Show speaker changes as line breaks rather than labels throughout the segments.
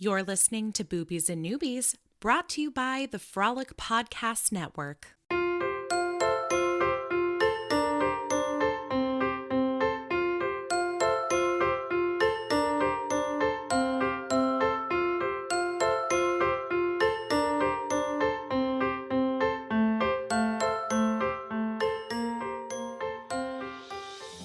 You're listening to Boobies and Noobies, brought to you by the Frolic Podcast Network.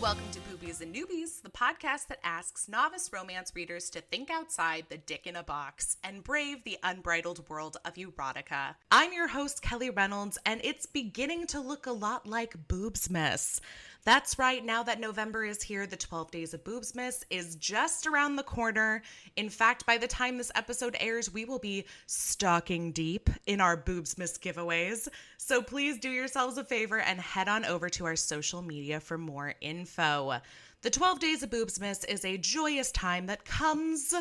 Welcome to Boobies and Noobies, the podcast that asks novice romance readers to think outside the dick in a box and brave the unbridled world of erotica. I'm your host, Kelly Reynolds, and it's beginning to look a lot like Boobsmas. That's right, now that November is here, the 12 Days of Boobsmas is just around the corner. In fact, by the time this episode airs, we will be stocking deep in our Boobsmas giveaways. So please do yourselves a favor and head on over to our social media for more info. The 12 Days of Boobsmas is a joyous time that comes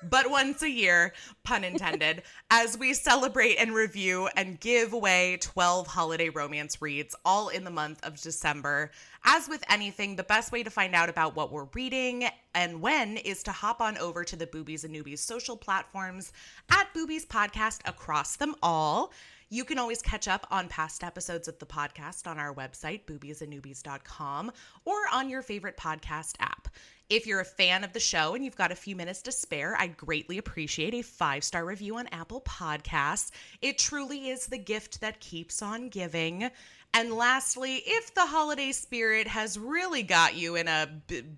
but once a year, pun intended, as we celebrate and review and give away 12 holiday romance reads all in the month of December. As with anything, the best way to find out about what we're reading and when is to hop on over to the Boobies and Noobies social platforms at Boobies Podcast across them all. You can always catch up on past episodes of the podcast on our website, boobiesandnoobies.com, or on your favorite podcast app. If you're a fan of the show and you've got a few minutes to spare, I'd greatly appreciate a 5-star review on Apple Podcasts. It truly is the gift that keeps on giving. And lastly, if the holiday spirit has really got you in a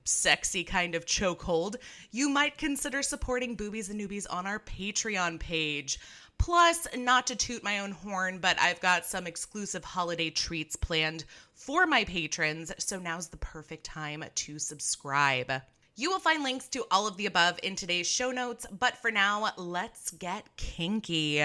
sexy kind of chokehold, you might consider supporting Boobies and Noobies on our Patreon page. Plus, not to toot my own horn, but I've got some exclusive holiday treats planned for my patrons, so now's the perfect time to subscribe. You will find links to all of the above in today's show notes, but for now, let's get kinky.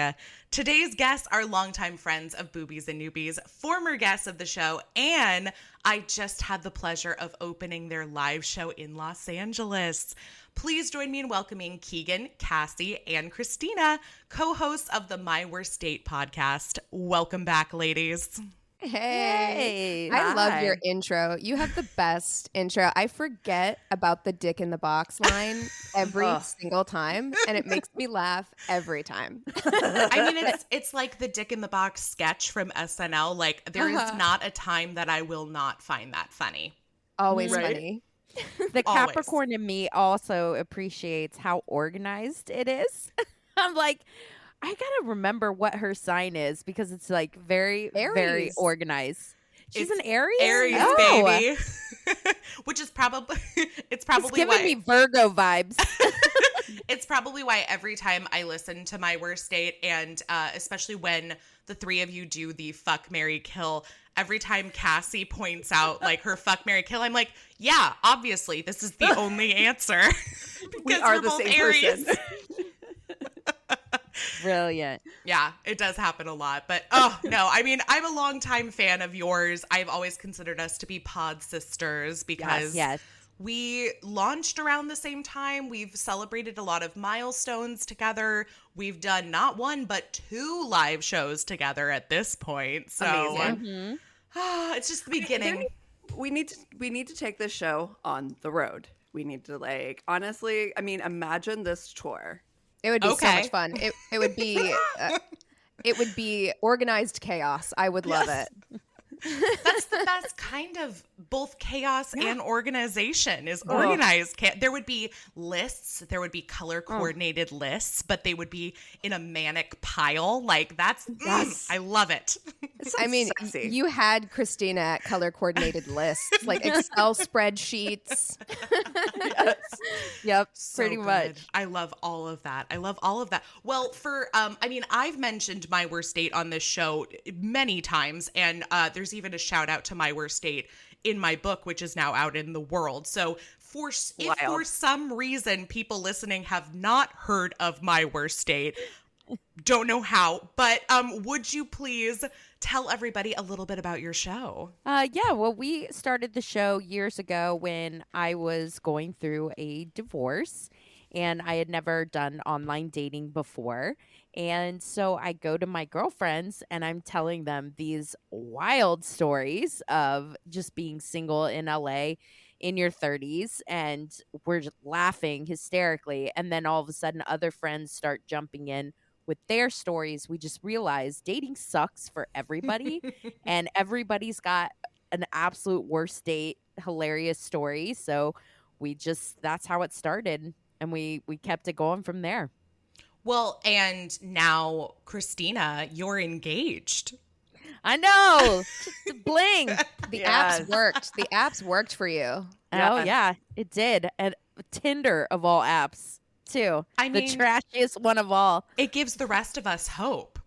Today's guests are longtime friends of Boobies and Noobies, former guests of the show, and I just had the pleasure of opening their live show in Los Angeles. Please join me in welcoming Keegan, Cassi, and Christina, co-hosts of the My Worst Date podcast. Welcome back, ladies.
Hey.
I love your intro. You have the best intro. I forget about the dick in the box line every single time, and it makes me laugh every time.
I mean, it's like the dick in the box sketch from SNL. Like, there is not a time that I will not find that funny.
Always funny.
The Capricorn in me also appreciates how organized it is. I'm like, I gotta remember what her sign is because it's like very, very organized. She's an Aries?
Aries, baby. Which is probably, it's
giving
why
me Virgo vibes.
It's probably why every time I listen to My Worst Date, and especially when the three of you do the fuck, marry, kill, every time Cassi points out like her fuck, marry, kill, I'm like, yeah, obviously this is the only answer. Because
we are
we're
the
both
same
Aries.
person.
Brilliant.
Yeah, it does happen a lot. But oh no, I mean, I'm a longtime fan of yours. I've always considered us to be pod sisters because we launched around the same time. We've celebrated a lot of milestones together. We've done not one, but 2 live shows together at this point. So
amazing.
It's just the beginning.
We need to take this show on the road. We need to, like, honestly, I mean, imagine this tour.
It would be so much fun. It would be organized chaos. I would love it.
That's the best kind of both chaos and organization is organized. There would be lists. There would be color coordinated lists, but they would be in a manic pile. Like that's, I love it.
I mean,
sexy.
You had Christina at color coordinated lists, like Excel spreadsheets.
Yes.
Yep,
So
pretty
good.
much.
I love all of that. Well, for, I mean, I've mentioned My Worst Date on this show many times, and there's even a shout out to My Worst Date in my book, which is now out in the world. So if for some reason people listening have not heard of My Worst Date, don't know how, but would you please tell everybody a little bit about your show?
Well, we started the show years ago when I was going through a divorce and I had never done online dating before. And so I go to my girlfriends and I'm telling them these wild stories of just being single in LA in your 30s and we're just laughing hysterically. And then all of a sudden other friends start jumping in with their stories. We just realize dating sucks for everybody and everybody's got an absolute worst date, hilarious story. So that's how it started. And we kept it going from there.
Well, and now, Christina, you're engaged.
I know. Just bling.
The apps worked. The apps worked for you.
Oh, yeah, it did. And Tinder of all apps, too.
I mean,
the trashiest one of all.
It gives the rest of us hope.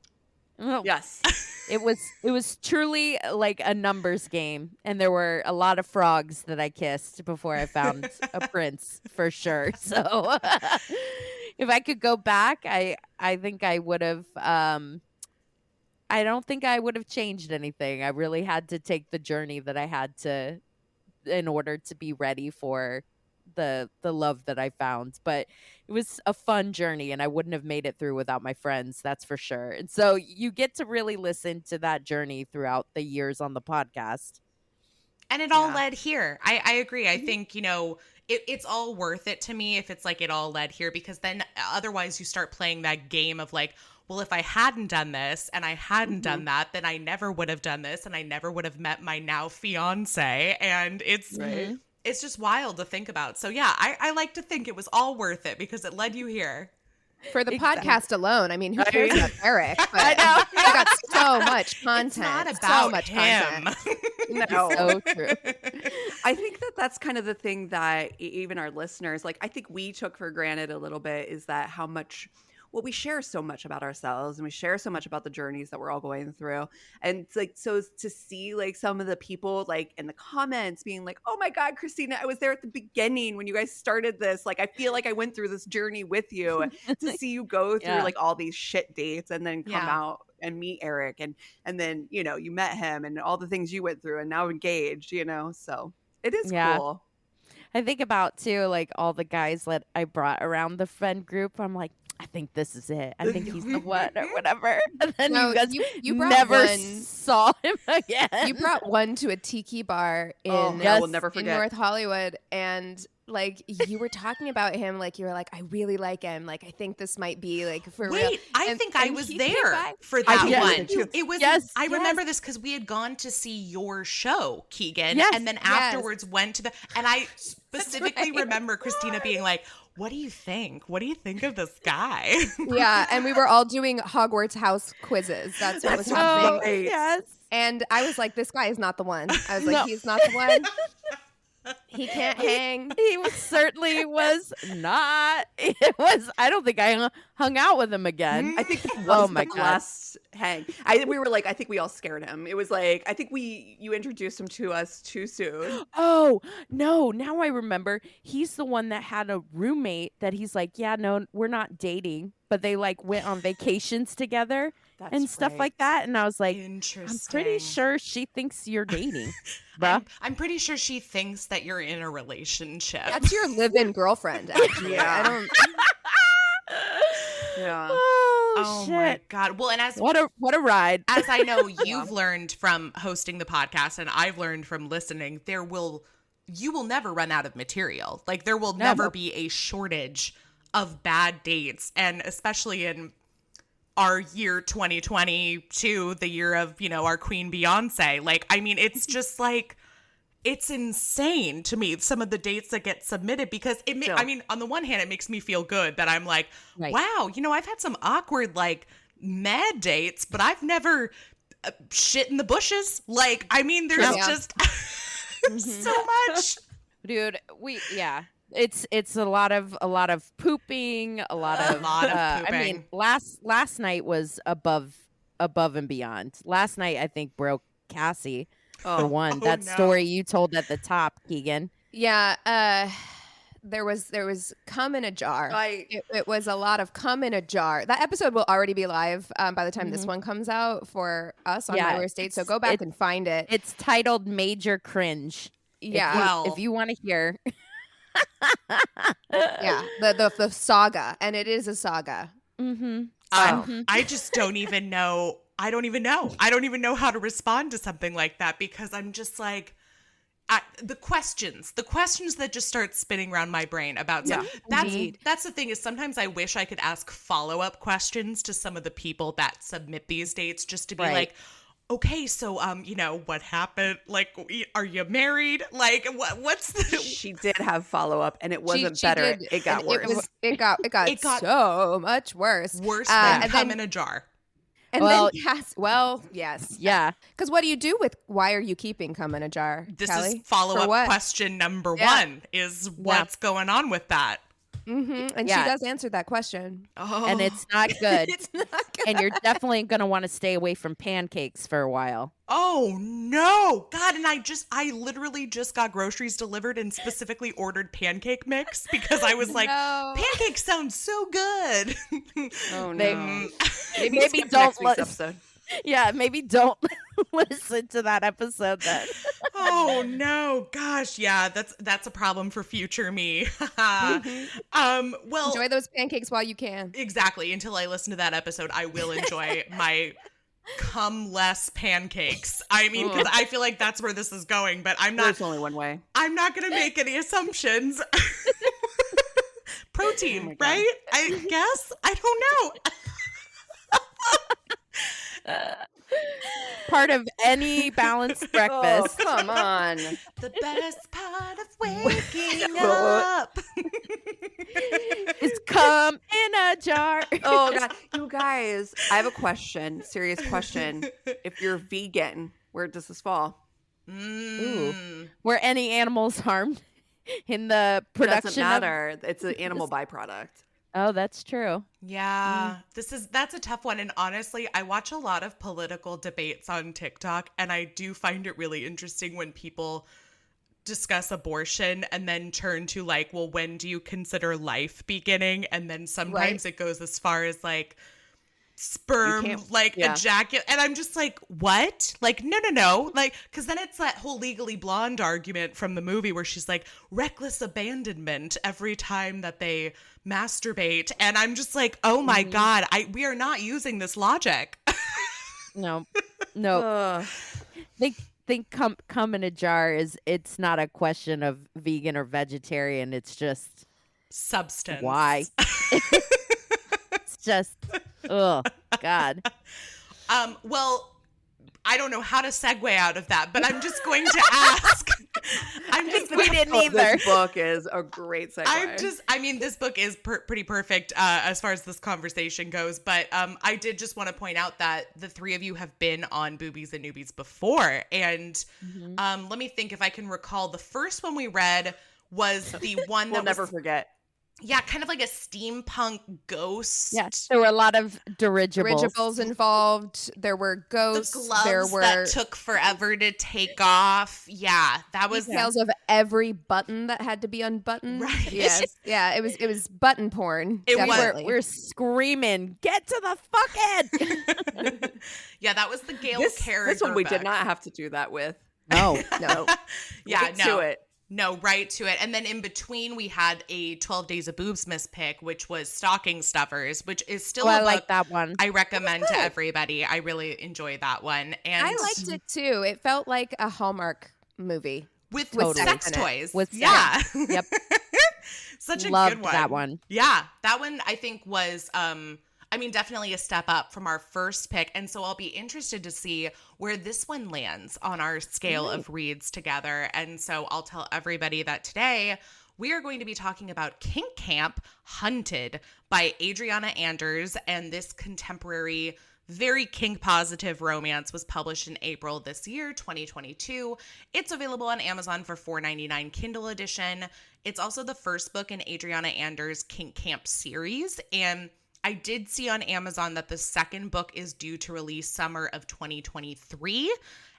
Oh,
Yes.
It was truly like a numbers game. And there were a lot of frogs that I kissed before I found a prince, for sure. So if I could go back, I think I would have... I don't think I would have changed anything. I really had to take the journey that I had to in order to be ready for the love that I found. But it was a fun journey and I wouldn't have made it through without my friends, that's for sure. And so you get to really listen to that journey throughout the years on the podcast.
And it all led here. I agree. I think, it's all worth it to me if it's like it all led here, because then otherwise you start playing that game of like, well, if I hadn't done this and I hadn't done that, then I never would have done this and I never would have met my now fiance. And it's just wild to think about. So yeah, I like to think it was all worth it because it led you here.
For the podcast alone, I mean, who cares about Eric? But
I know.
we got so much content.
It's not about
so much
him.
content.
No.
So true.
I think that's kind of the thing that even our listeners, like I think we took for granted a little bit, is that how much, well, we share so much about ourselves and we share so much about the journeys that we're all going through. And it's like, so to see like some of the people like in the comments being like, oh my God, Christina, I was there at the beginning when you guys started this. Like, I feel like I went through this journey with you. To see you go through like all these shit dates and then come out and meet Eric and then, you met him and all the things you went through and now engaged, so it is cool.
I think about too, like all the guys that I brought around the friend group. I'm like, I think this is it. I think he's the one or whatever. And then
No,
you guys
you brought
never
one-
saw him again.
You brought one to a tiki bar in,
I will never
in
forget.
North Hollywood, and like you were talking about him, like you were like, I really like him. Like I think this might be like for real.
Wait, I
And-
think I
and
was
he came
there
by-
for
I
that
think I was
one.
too.
It was.
Yes,
I remember
yes.
this because we had gone to see your show, Keegan,
Yes,
and then
yes.
afterwards went to the. And I specifically
right.
remember Christina being like, "What do you think? What do you think of this guy?"
Yeah, and we were all doing Hogwarts house quizzes. That's what was happening.
right.
Yes.
And I was like, this guy is not the one. I was like,
No.
he's not the one. He can't hang.
He certainly was not. It was. I don't think I hung out with him again.
I think that was
Oh my
the
God.
last hang. We were like, I think we all scared him. It was like, I think you introduced him to us too soon.
Oh, no. Now I remember. He's the one that had a roommate that he's like, yeah, no, we're not dating. But they like went on vacations together and stuff
right.
like that. And I was like,
Interesting.
I'm pretty sure she thinks you're dating, bruh.
I'm pretty sure she thinks that you're in a relationship.
That's your live-in girlfriend, actually.
Yeah.
I don't.
Yeah.
Oh
shit.
my God. Well, and as
What a ride.
as I know you've learned from hosting the podcast and I've learned from listening, you will never run out of material. Like there will never be a shortage of bad dates. And especially in our year 2022, the year of, our Queen Beyonce. Like, I mean, it's just like, it's insane to me, some of the dates that get submitted because I mean, on the one hand, it makes me feel good that I'm like,
Right.
wow, I've had some awkward, like, mad dates, but I've never shit in the bushes. Like, I mean, there's
Yeah.
just so much.
Dude, it's a lot of pooping, a lot of I mean,
pooping.
last night was above and beyond. Last night I think broke Cassi for one.
Oh,
That
no.
story you told at the top, Keegan.
Yeah, there was cum in a jar. It was a lot of cum in a jar. That episode will already be live by the time this one comes out for us on My Worst Date. So go back and find it.
It's titled Major Cringe.
Yeah,
Well-
If you want to hear.
yeah, the saga, and it is a saga.
Mm-hmm.
I just don't even know. I don't even know how to respond to something like that because I'm just like, the questions that just start spinning around my brain about stuff. That's the thing, is sometimes I wish I could ask follow-up questions to some of the people that submit these dates, just to be like, okay, so what happened? Like, are you married? Like, what's the?
She did have follow-up, and it wasn't better. It got worse.
It got so much worse.
Worse than come in a jar.
And yes.
Yeah.
Because what do you do with why are you keeping cum in a jar?
This
Callie?
is follow-up question number one is what's going on with that?
Mm-hmm. And she does answer that question.
Oh. And it's not good. It's not good. And you're definitely going to want to stay away from pancakes for a while.
Oh, no. God, and I literally just got groceries delivered and specifically ordered pancake mix because I was like, pancakes sound so good.
Oh, no.
Maybe don't episode. Yeah, maybe don't listen to that episode then.
Oh no, gosh, yeah, that's a problem for future me. Well,
enjoy those pancakes while you can.
Exactly. Until I listen to that episode, I will enjoy my cum less pancakes. I mean, because I feel like that's where this is going, but I'm not.
There's only one way.
I'm not going to make any assumptions. Protein, right? I guess. I don't know.
Part of any balanced breakfast.
Oh, come on.
The best part of waking up
is cum in a jar.
Oh, God. You guys, I have a question. Serious question. If you're vegan, where does this fall?
Ooh. Were any animals harmed in the production?
Doesn't matter. It's an animal byproduct.
Oh, that's true.
Yeah, that's a tough one. And honestly, I watch a lot of political debates on TikTok, and I do find it really interesting when people discuss abortion and then turn to like, well, when do you consider life beginning? And then sometimes it goes as far as like sperm, ejaculate. And I'm just like, what? Like, no. Like, because then it's that whole Legally Blonde argument from the movie where she's like, reckless abandonment every time that they masturbate. And I'm just like, oh my God, we are not using this logic.
No. Think cum in a jar it's not a question of vegan or vegetarian. It's just
substance.
Why? It's just, oh God.
Well, I don't know how to segue out of that, but I'm just going to ask.
We didn't either.
This book is a great segue.
This book is pretty perfect as far as this conversation goes. But I did just want to point out that the three of you have been on Boobies and Noobies before. And let me think if I can recall. The first one we read was the one that
we'll never forget.
Yeah, kind of like a steampunk ghost.
Yes, there were a lot of dirigibles
involved. There were ghosts.
The gloves that took forever to take off. Yeah, that was
details of every button that had to be unbuttoned.
Right.
Yes. Yeah, it was button porn.
We're screaming, get to the fucking.
Yeah, that was the Gail Carriger.
This one we did not have to do that with.
No.
Yeah,
to it.
No, right to it. And then in between, we had a 12 Days of Boobs Miss pick, which was Stocking Stuffers, which is still a book
I like that one.
I recommend to everybody. I really enjoy that one. And
I liked it too. It felt like a Hallmark movie.
With sex toys.
Yep.
Such a
Loved
good one.
That one.
Yeah. That one I think was definitely a step up from our first pick. And so I'll be interested to see where this one lands on our scale of reads together. And so I'll tell everybody that today we are going to be talking about Kink Camp Hunted by Adriana Anders. And this contemporary, very kink positive romance was published in April this year, 2022. It's available on Amazon for $4.99 Kindle edition. It's also the first book in Adriana Anders' Kink Camp series. And I did see on Amazon that the second book is due to release summer of 2023.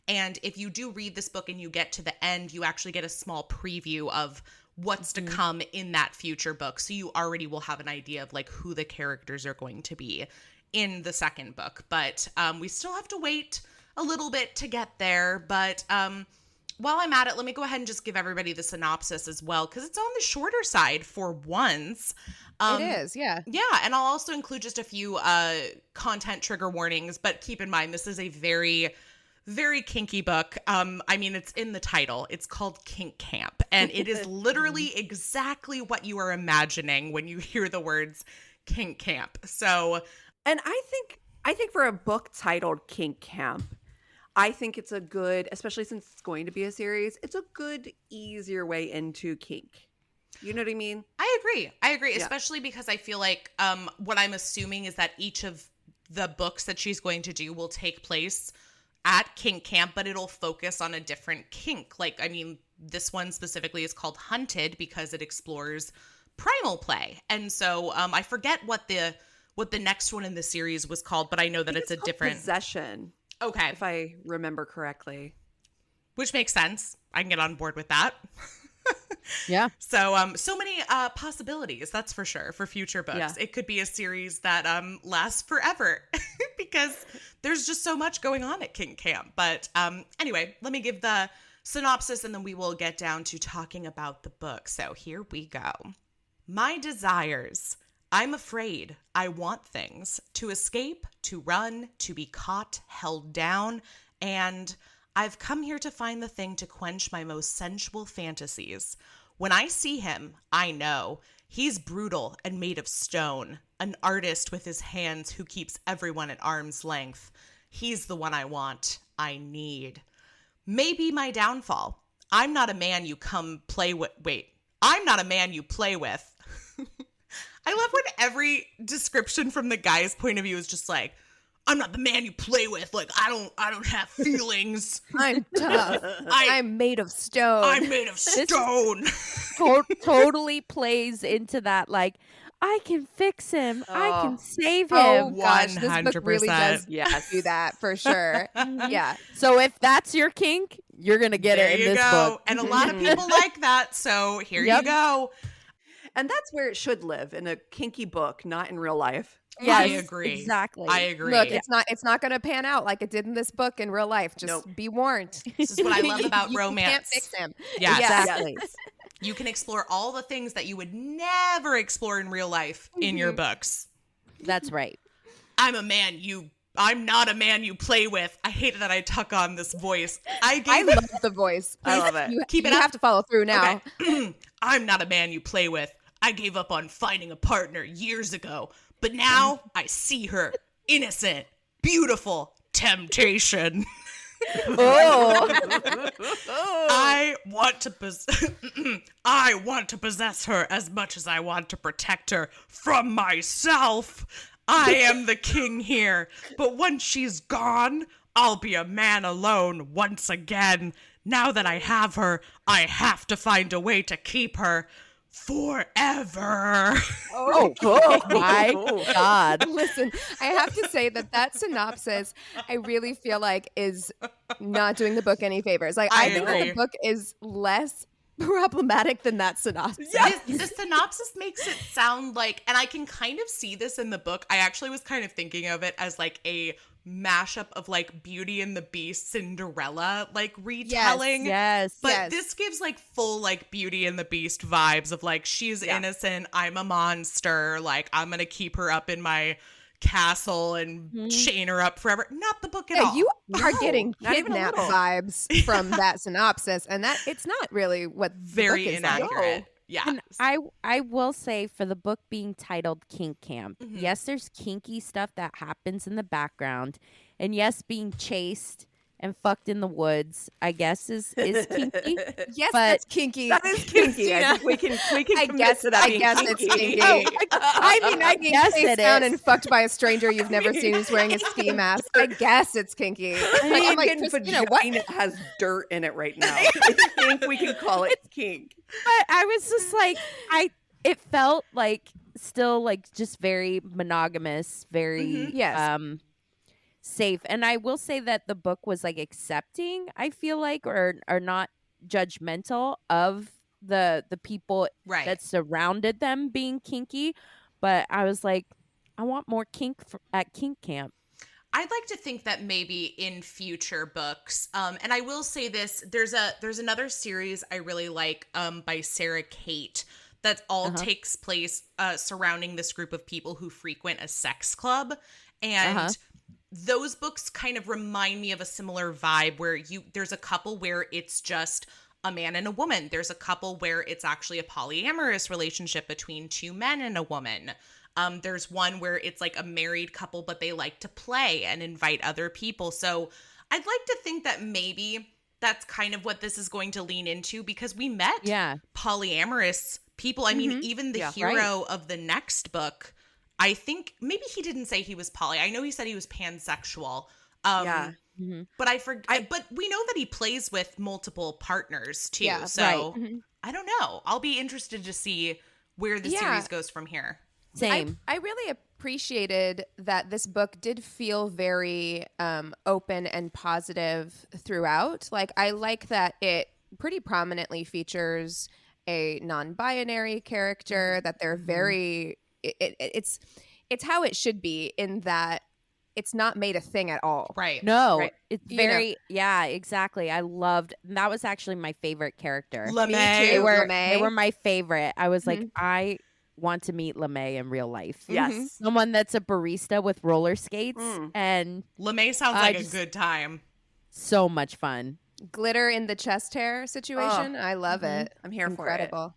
And if you do read this book and you get to the end, you actually get a small preview of what's to come in that future book. So you already will have an idea of like who the characters are going to be in the second book. But we still have to wait a little bit to get there. But while I'm at it, let me go ahead and just give everybody the synopsis as well, because it's on the shorter side for once.
It is, yeah.
Yeah, and I'll also include just a few content trigger warnings, but keep in mind, this is a very, very kinky book. I mean, it's in the title. It's called Kink Camp, and it is literally exactly what you are imagining when you hear the words Kink Camp. So,
and I think for a book titled Kink Camp, I think it's a good, especially since it's going to be a series, it's a good, easier way into kink. You know what I mean?
I agree, especially because I feel like what I'm assuming is that each of the books that she's going to do will take place at Kink Camp, but it'll focus on a different kink. Like, I mean, this one specifically is called Hunted because it explores primal play. And so I forget what the next one in the series was called, but I know that it's a different
possession.
Okay.
If I remember correctly.
Which makes sense. I can get on board with that.
Yeah.
So so many possibilities, that's for sure, for future books. Yeah. It could be a series that lasts forever because there's just so much going on at Kink Camp. But anyway, let me give the synopsis and then we will get down to talking about the book. So here we go. My desires. I'm afraid. I want things. To escape, to run, to be caught, held down, and I've come here to find the thing to quench my most sensual fantasies. When I see him, I know. He's brutal and made of stone. An artist with his hands who keeps everyone at arm's length. He's the one I want. I need. Maybe my downfall. I'm not a man you come play with. Wait. I'm not a man you play with. I love when every description from the guy's point of view is just like, I'm not the man you play with. Like, I don't have feelings.
I'm tough. I'm made of stone.
I'm made of stone.
Totally plays into that, like, I can fix him. I can save him.
Oh, gosh.
100%.
This book really does do that, for sure. Yeah.
So if that's your kink, you're going to get it in this book.
And a lot of people like that, so here you go.
And that's where it should live, in a kinky book, not in real life.
Yes,
I agree.
Exactly.
I agree.
Look, it's not going to pan out like it did in this book in real life. Just be warned.
This is what I love about romance.
You can't fix him.
Yes.
Exactly.
You can explore all the things that you would never explore in real life in your books.
That's right.
I'm not a man you play with. I hate that I tuck on this voice. I
love the voice.
I love it.
You
Keep it
you
up.
have to follow through now.
Okay. I'm not a man you play with. I gave up on finding a partner years ago, but now I see her. Innocent, beautiful, temptation. I want to possess her as much as I want to protect her from myself. I am the king here, but once she's gone, I'll be a man alone once again. Now that I have her, I have to find a way to keep her forever.
Oh my God.
Listen, I have to say that synopsis, I really feel like is not doing the book any favors. Like, I think that the book is less problematic than that synopsis.
Yes. The synopsis makes it sound like, and I can kind of see this in the book. I actually was kind of thinking of it as like a mashup of like Beauty and the Beast, Cinderella like retelling.
Yes.
But this gives like full like Beauty and the Beast vibes of like, she's innocent, I'm a monster, like I'm gonna keep her up in my castle and chain her up forever. Not the book at all.
You are getting kidnap vibes from that synopsis, and that it's not really what
very
the book is
inaccurate.
like.
Yeah.
And I will say, for the book being titled Kink Camp, yes, there's kinky stuff that happens in the background. And yes, being chased and fucked in the woods, I guess, is kinky.
Yes,
but
that's kinky.
That is kinky. I think we can commit to that being kinky.
It's kinky.
I guess it
down
is.
and fucked by a stranger you've never seen who's wearing a ski mask. I guess it's kinky.
I'm like, Christina, vagina has dirt in it right now. I think we can call it kink.
But I was just like, it felt like still like just very monogamous, very safe. And I will say that the book was like accepting, I feel like, or not judgmental of the people that surrounded them being kinky. But I was like, I want more kink at Kink Camp.
I'd like to think that maybe in future books, and I will say this, there's another series I really like by Sarah Kate that all takes place surrounding this group of people who frequent a sex club. And those books kind of remind me of a similar vibe where there's a couple where it's just a man and a woman. There's a couple where it's actually a polyamorous relationship between two men and a woman. There's one where it's like a married couple, but they like to play and invite other people. So I'd like to think that maybe that's kind of what this is going to lean into, because we met polyamorous people. I mean, even the hero of the next book, I think maybe he didn't say he was poly. I know he said he was pansexual. But I forget. But we know that he plays with multiple partners too.
Yeah,
so I don't know. I'll be interested to see where the series goes from here.
Same.
I really appreciated that this book did feel very open and positive throughout. Like, I like that it pretty prominently features a non-binary character, that they're very it's how it should be, in that it's not made a thing at all.
Right.
No,
right.
it's very, exactly. I loved, that was actually my favorite character.
LeMay.
They were my favorite. I was like, I want to meet LeMay in real life.
Yes.
Someone that's a barista with roller skates. And
LeMay sounds like a good time.
So much fun.
Glitter in the chest hair situation. I love it.
I'm here for it.
Incredible.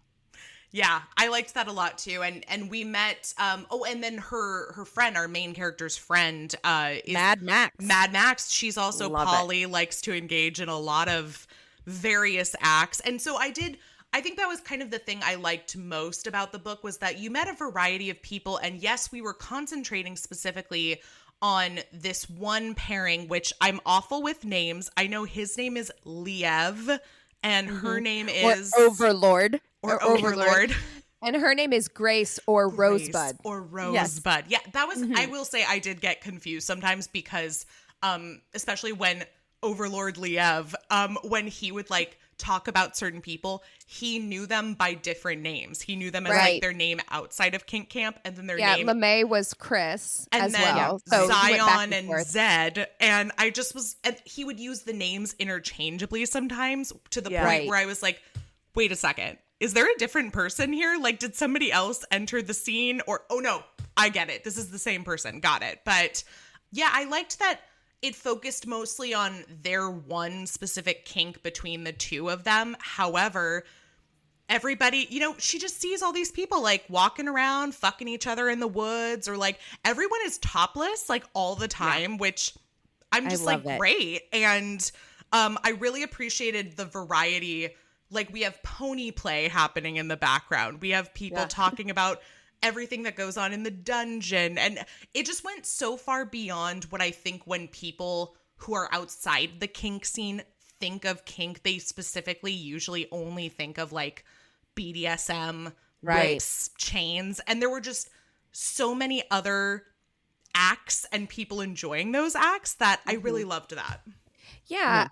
Yeah, I liked that a lot too. And we met and then her friend, our main character's friend, is
Mad Max.
Mad Max. She's also poly, likes to engage in a lot of various acts. And so I think that was kind of the thing I liked most about the book, was that you met a variety of people. And yes, we were concentrating specifically on this one pairing, which I'm awful with names. I know his name is Liev and her name is
Overlord.
Or Overlord.
And her name is Grace or Rosebud.
Or Rosebud. Yeah, that was, I will say I did get confused sometimes because, especially when Overlord Liev, when he would like talk about certain people, he knew them by different names. He knew them as like their name outside of Kink Camp, and then their name.
Yeah, LeMay was Chris
and
as
then
well. So
Zion and Zed. And I just was, and he would use the names interchangeably sometimes, to the point where I was like, wait a second. Is there a different person here? Like, did somebody else enter the scene? Or, oh no, I get it. This is the same person. Got it. But yeah, I liked that it focused mostly on their one specific kink between the two of them. However, everybody, she just sees all these people like walking around, fucking each other in the woods, or like everyone is topless like all the time, which I'm just like, great. And I really appreciated the variety. Like, we have pony play happening in the background. We have people talking about everything that goes on in the dungeon. And it just went so far beyond what I think when people who are outside the kink scene think of kink, they specifically usually only think of like BDSM, whips, chains. And there were just so many other acts and people enjoying those acts that I really loved that.
Yeah,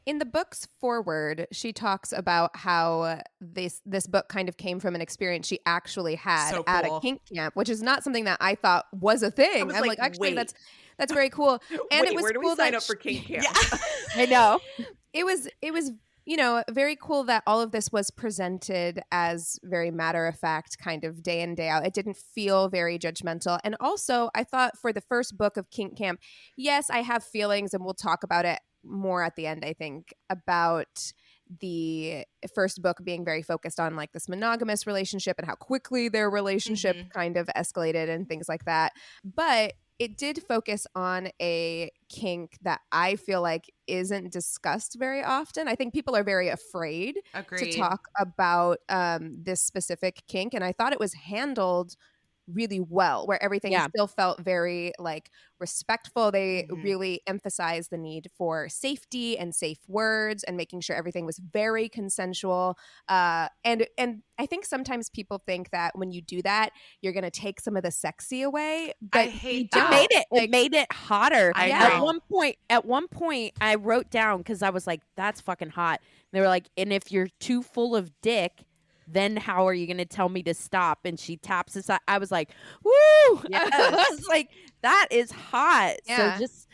in the book's foreword, she talks about how this book kind of came from an experience she actually had at a kink camp, which is not something that I thought was a thing. I'm like, actually, that's very cool. And it was
where do
cool
we sign up for kink camp?
Yeah.
I know.
It was very cool that all of this was presented as very matter of fact, kind of day in, day out. It didn't feel very judgmental. And also, I thought for the first book of Kink Camp, yes, I have feelings, and we'll talk about it more at the end, I think, about the first book being very focused on like this monogamous relationship and how quickly their relationship kind of escalated and things like that. But it did focus on a kink that I feel like isn't discussed very often. I think people are very afraid to talk about this specific kink. And I thought it was handled really well, where everything still felt very like respectful. They really emphasized the need for safety and safe words and making sure everything was very consensual. And I think sometimes people think that when you do that, you're going to take some of the sexy away. But
I hate that.
It made it hotter.
At
one point, I wrote down, because I was like, "That's fucking hot." And they were like, "And if you're too full of dick, then how are you going to tell me to stop?" And she taps aside. I was like, woo! Yes. I was like, that is hot.
Yeah.
So just,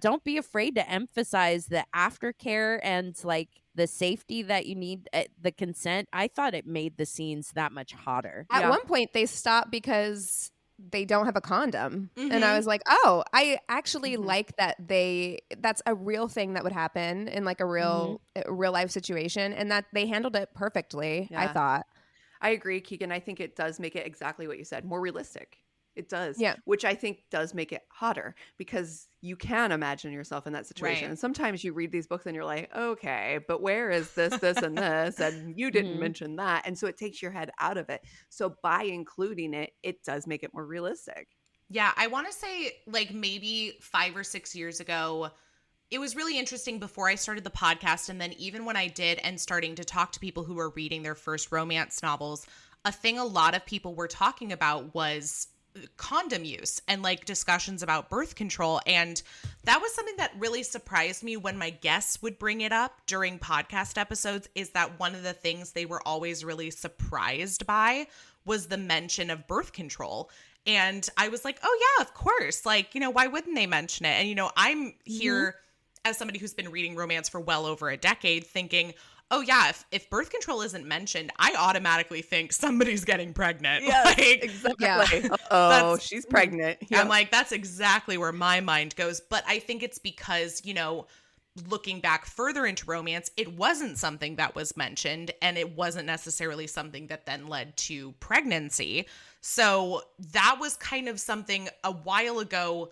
don't be afraid to emphasize the aftercare and like the safety that you need, the consent. I thought it made the scenes that much hotter.
At one point, they stopped because they don't have a condom. And I was like, oh, I actually like that that's a real thing that would happen in like a real life situation, and that they handled it perfectly. I thought.
I agree, Keegan. I think it does make it exactly what you said, more realistic. It does.
Yeah.
Which I think does make it hotter, because you can imagine yourself in that situation.
Right.
And sometimes you read these books and you're like, okay, but where is this, and this? And you didn't mention that. And so it takes your head out of it. So by including it, it does make it more realistic.
Yeah, I want to say like maybe 5 or 6 years ago, it was really interesting before I started the podcast. And then even when I did and starting to talk to people who were reading their first romance novels, a thing a lot of people were talking about was condom use and like discussions about birth control. And that was something that really surprised me when my guests would bring it up during podcast episodes, is that one of the things they were always really surprised by was the mention of birth control. And I was like, oh yeah, of course. Like, you know, why wouldn't they mention it? And, you know, I'm here as somebody who's been reading romance for well over a decade thinking, oh yeah, if birth control isn't mentioned, I automatically think somebody's getting pregnant.
Yes,
like,
exactly. Yeah. Oh, she's pregnant.
Yeah. I'm like, that's exactly where my mind goes. But I think it's because, you know, looking back further into romance, it wasn't something that was mentioned, and it wasn't necessarily something that then led to pregnancy. So that was kind of something a while ago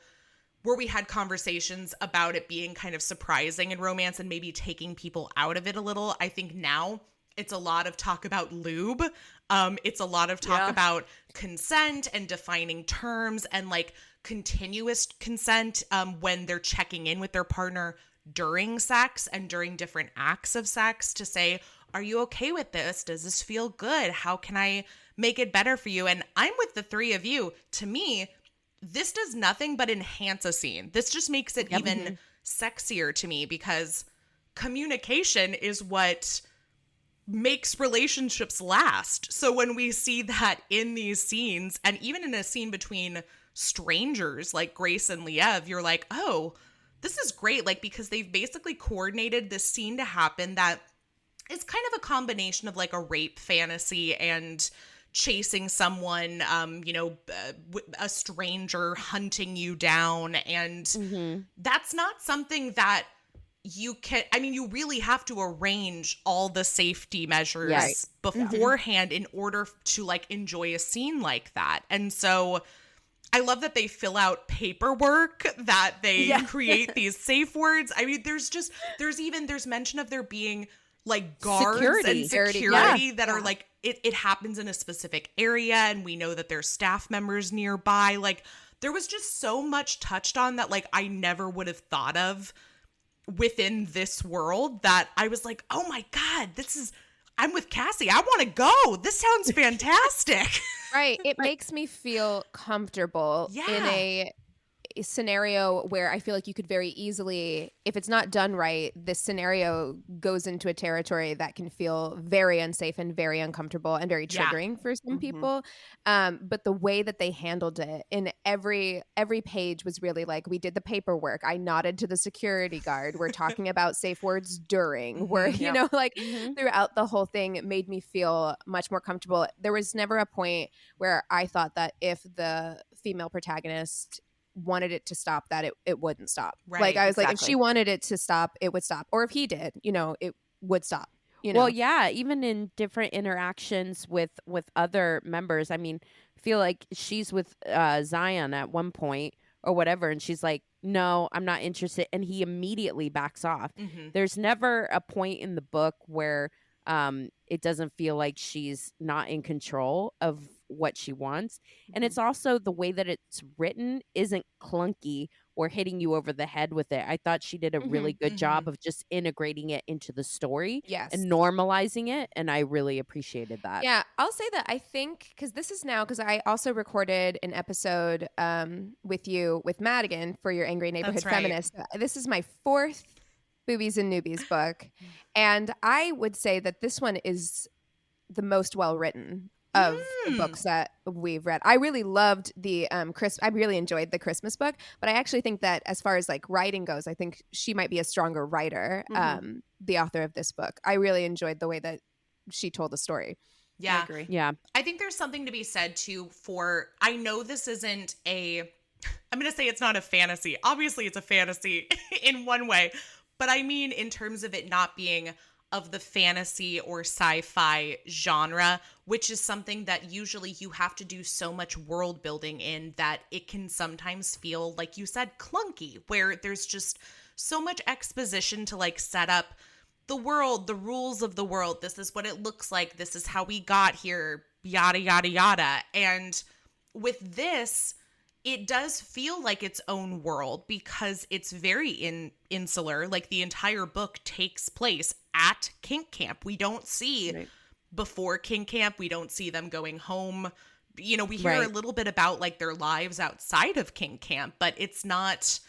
where we had conversations about it being kind of surprising in romance and maybe taking people out of it a little. I think now it's a lot of talk about lube. It's a lot of talk about consent and defining terms and like continuous consent when they're checking in with their partner during sex and during different acts of sex to say, are you okay with this? Does this feel good? How can I make it better for you? And I'm with the three of you. To me, this does nothing but enhance a scene. This just makes it even sexier to me, because communication is what makes relationships last. So when we see that in these scenes, and even in a scene between strangers like Grace and Liev, you're like, oh, this is great. Like, because they've basically coordinated this scene to happen that is kind of a combination of like a rape fantasy and chasing someone, a stranger hunting you down. And that's not something that you can, I mean, you really have to arrange all the safety measures beforehand in order to like enjoy a scene like that. And so I love that they fill out paperwork, that they create these safe words. I mean, there's mention of there being like guards and security that are like, it happens in a specific area, and we know that there's staff members nearby. Like, there was just so much touched on that like I never would have thought of within this world, that I was like, oh my God, I'm with Cassi. I want to go. This sounds fantastic.
Right. It makes me feel comfortable in a scenario where I feel like you could very easily, if it's not done right, this scenario goes into a territory that can feel very unsafe and very uncomfortable and very triggering for some people. But the way that they handled it in every page was really like, we did the paperwork. I nodded to the security guard. We're talking about safe words during. We're, you know, like throughout the whole thing, it made me feel much more comfortable. There was never a point where I thought that if the female protagonist wanted it to stop, that it wouldn't stop. Right, like I was like, if she wanted it to stop, it would stop. Or if he did, you know, it would stop. You know?
Well, yeah, even in different interactions with other members. I mean, I feel like she's with Zion at one point or whatever, and she's like, no, I'm not interested. And he immediately backs off. There's never a point in the book where it doesn't feel like she's not in control of what she wants. And it's also the way that it's written isn't clunky or hitting you over the head with it. I thought she did a really good job of just integrating it into the story and normalizing it, and I really appreciated that.
Yeah, I'll say that I think, because I also recorded an episode with you with Madigan for your Angry Neighborhood Feminist. This is my 4th Boobies and Noobies book, and I would say that this one is the most well written of the books that we've read. I really loved the I really enjoyed the Christmas book, but I actually think that as far as like writing goes, I think she might be a stronger writer, the author of this book. I really enjoyed the way that she told the story.
Yeah.
I agree.
Yeah.
I think there's something to be said too for, I know this isn't I'm going to say it's not a fantasy. Obviously it's a fantasy in one way, but I mean in terms of it not being of the fantasy or sci-fi genre, which is something that usually you have to do so much world building in that it can sometimes feel, like you said, clunky, where there's just so much exposition to like set up the world, the rules of the world. This is what it looks like. This is how we got here, yada, yada, yada. And with this, it does feel like its own world because it's very insular. Like the entire book takes place at Kink Camp. We don't see before Kink Camp. We don't see them going home. You know, we hear a little bit about like their lives outside of Kink Camp, but it's not,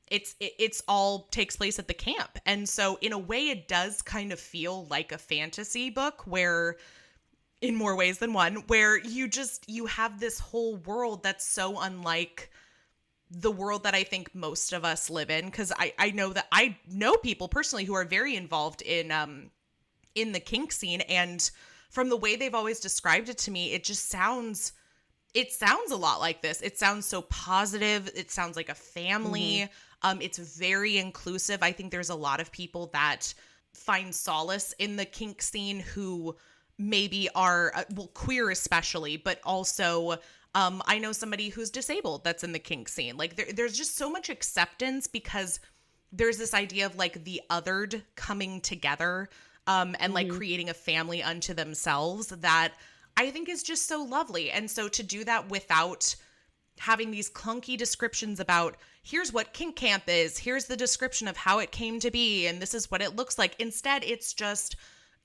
it's all takes place at the camp. And so in a way it does kind of feel like a fantasy book where, in more ways than one, where you have this whole world that's so unlike the world that I think most of us live in. Because I know that I know people personally who are very involved in the kink scene, and from the way they've always described it to me, it sounds a lot like this. It sounds so positive. It sounds like a family. It's very inclusive. I think there's a lot of people that find solace in the kink scene who maybe are, queer especially, but also I know somebody who's disabled that's in the kink scene. Like there's just so much acceptance because there's this idea of like the othered coming together and like creating a family unto themselves that I think is just so lovely. And so to do that without having these clunky descriptions about here's what Kink Camp is, here's the description of how it came to be, and this is what it looks like. Instead, it's just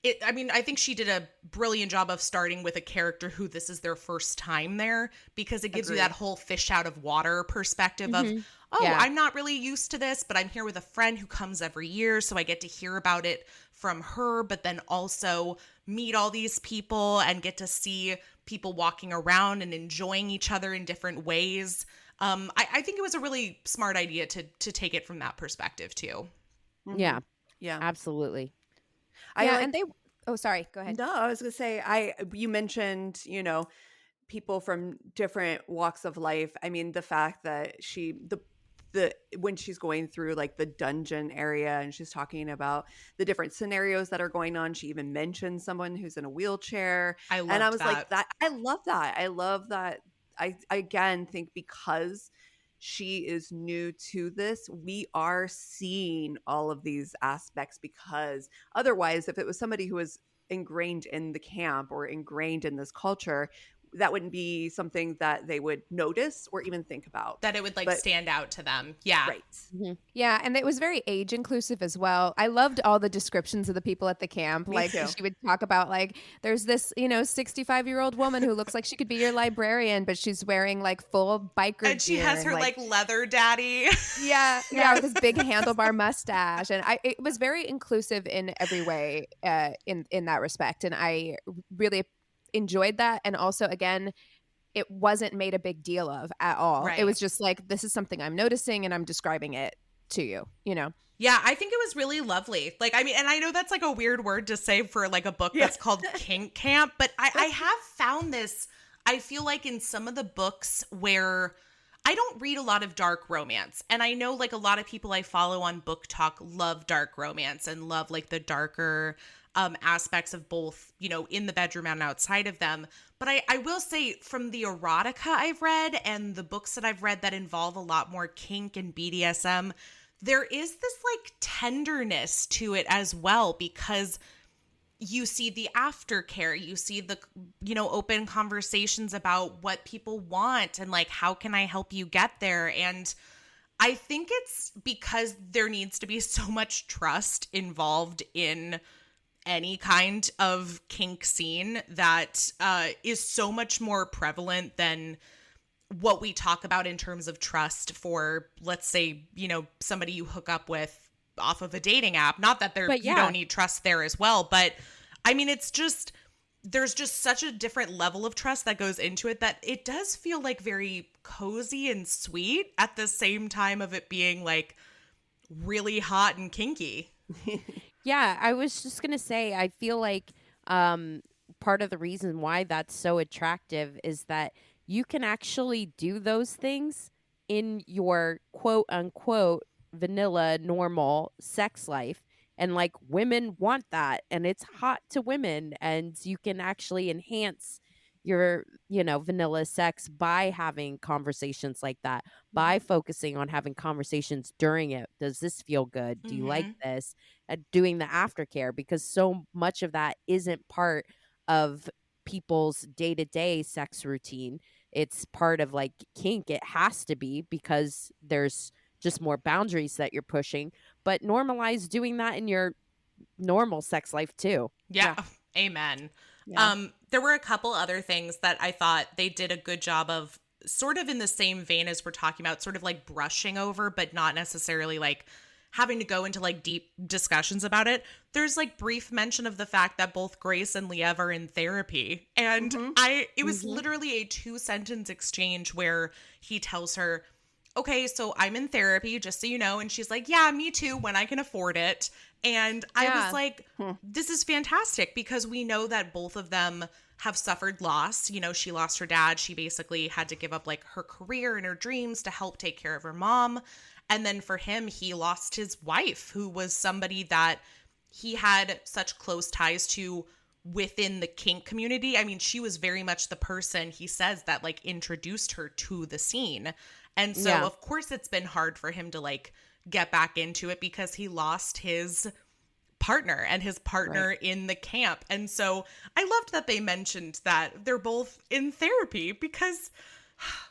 I think she did a brilliant job of starting with a character who this is their first time there, because it gives you that whole fish out of water perspective of, I'm not really used to this, but I'm here with a friend who comes every year, so I get to hear about it from her, but then also meet all these people and get to see people walking around and enjoying each other in different ways. I think it was a really smart idea to take it from that perspective too.
Yeah.
Yeah.
Absolutely.
And they. Oh, sorry. Go ahead.
No, I was gonna say, you mentioned, people from different walks of life. I mean, the fact that when she's going through like the dungeon area and she's talking about the different scenarios that are going on, she even mentioned someone who's in a wheelchair. I was like, I love that. I love that. I again think because she is new to this, we are seeing all of these aspects, because otherwise, if it was somebody who was ingrained in the camp or ingrained in this culture, that wouldn't be something that they would notice or even think about.
That it would stand out to them. Yeah.
Right.
Mm-hmm. Yeah. And it was very age inclusive as well. I loved all the descriptions of the people at the camp.
Me too.
She would talk about like, there's this, 65-year-old woman who looks like she could be your librarian, but she's wearing like full biker
and she
gear
has her like leather daddy.
Yeah. With this big handlebar mustache. And it was very inclusive in every way in that respect. And I really enjoyed that. And also, again, it wasn't made a big deal of at all. It was just like, this is something I'm noticing and I'm describing it to you,
Yeah, I think it was really lovely. Like, I mean, and I know that's like a weird word to say for like a book that's called Kink Camp, but I have found this, I feel like in some of the books where I don't read a lot of dark romance. And I know like a lot of people I follow on Book Talk love dark romance and love like the darker aspects of both, in the bedroom and outside of them. But I will say from the erotica I've read and the books that I've read that involve a lot more kink and BDSM, there is this like tenderness to it as well, because you see the aftercare, you see the, open conversations about what people want and like, how can I help you get there? And I think it's because there needs to be so much trust involved in any kind of kink scene that is so much more prevalent than what we talk about in terms of trust for, let's say, somebody you hook up with off of a dating app. Not that you don't need trust there as well, but I mean, it's just, there's just such a different level of trust that goes into it that it does feel like very cozy and sweet at the same time of it being like really hot and kinky.
Yeah, I was just going to say, I feel like part of the reason why that's so attractive is that you can actually do those things in your quote unquote vanilla normal sex life. And like women want that, and it's hot to women, and you can actually enhance your, vanilla sex by having conversations like that, by focusing on having conversations during it. Does this feel good? Do you like this? And doing the aftercare, because so much of that isn't part of people's day-to-day sex routine. It's part of like kink. It has to be, because there's just more boundaries that you're pushing, but normalize doing that in your normal sex life too.
Yeah. Amen.
Yeah.
There were a couple other things that I thought they did a good job of, sort of in the same vein as we're talking about, sort of like brushing over, but not necessarily like having to go into like deep discussions about it. There's like brief mention of the fact that both Grace and Liev are in therapy. And it was literally a 2-sentence exchange where he tells her, okay, so I'm in therapy, just so you know. And she's like, yeah, me too, when I can afford it. And I was like, this is fantastic, because we know that both of them have suffered loss. You know, she lost her dad. She basically had to give up like her career and her dreams to help take care of her mom. And then for him, he lost his wife, who was somebody that he had such close ties to within the kink community. I mean, she was very much the person, he says, that like introduced her to the scene. And so, of course, it's been hard for him to like get back into it, because he lost his partner and his partner in the camp. And so I loved that they mentioned that they're both in therapy, because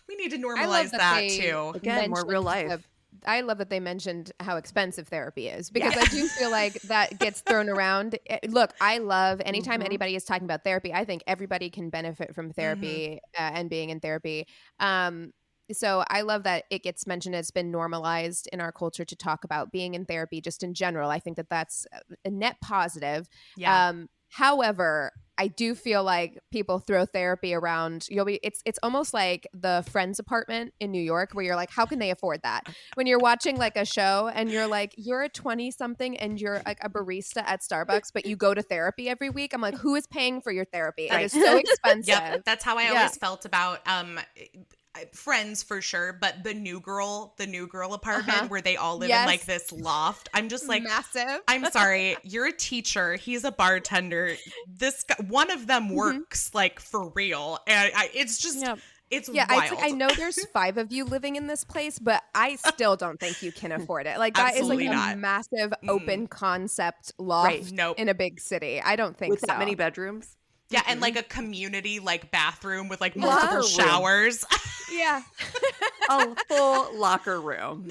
we need to normalize that too.
Again, more real life.
I love that they mentioned how expensive therapy is, because I do feel like that gets thrown around. Look, I love anytime anybody is talking about therapy, I think everybody can benefit from therapy and being in therapy. So I love that it gets mentioned. It's been normalized in our culture to talk about being in therapy just in general. I think that that's a net positive.
Yeah.
However, I do feel like people throw therapy around. It's almost like the Friends apartment in New York, where you're like, how can they afford that? When you're watching like a show and you're like, you're a 20-something and you're like a barista at Starbucks, but you go to therapy every week. I'm like, who is paying for your therapy? It is so expensive.
Yep, that's how I always felt about Friends, for sure, but the new girl apartment where they all live in like this loft. I'm just like,
massive.
I'm sorry, you're a teacher, he's a bartender. This guy, one of them works like for real, and it's just it's wild.
I know there's 5 of you living in this place, but I still don't think you can afford it. Like that is like a massive open concept loft in a big city. I don't think
with
so.
that many bedrooms.
Yeah, and like a community like bathroom with like multiple showers.
Yeah.
A full locker room.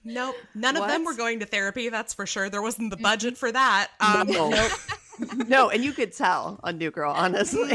Nope. None of them were going to therapy, that's for sure. There wasn't the budget for that.
No, and you could tell on New Girl, honestly.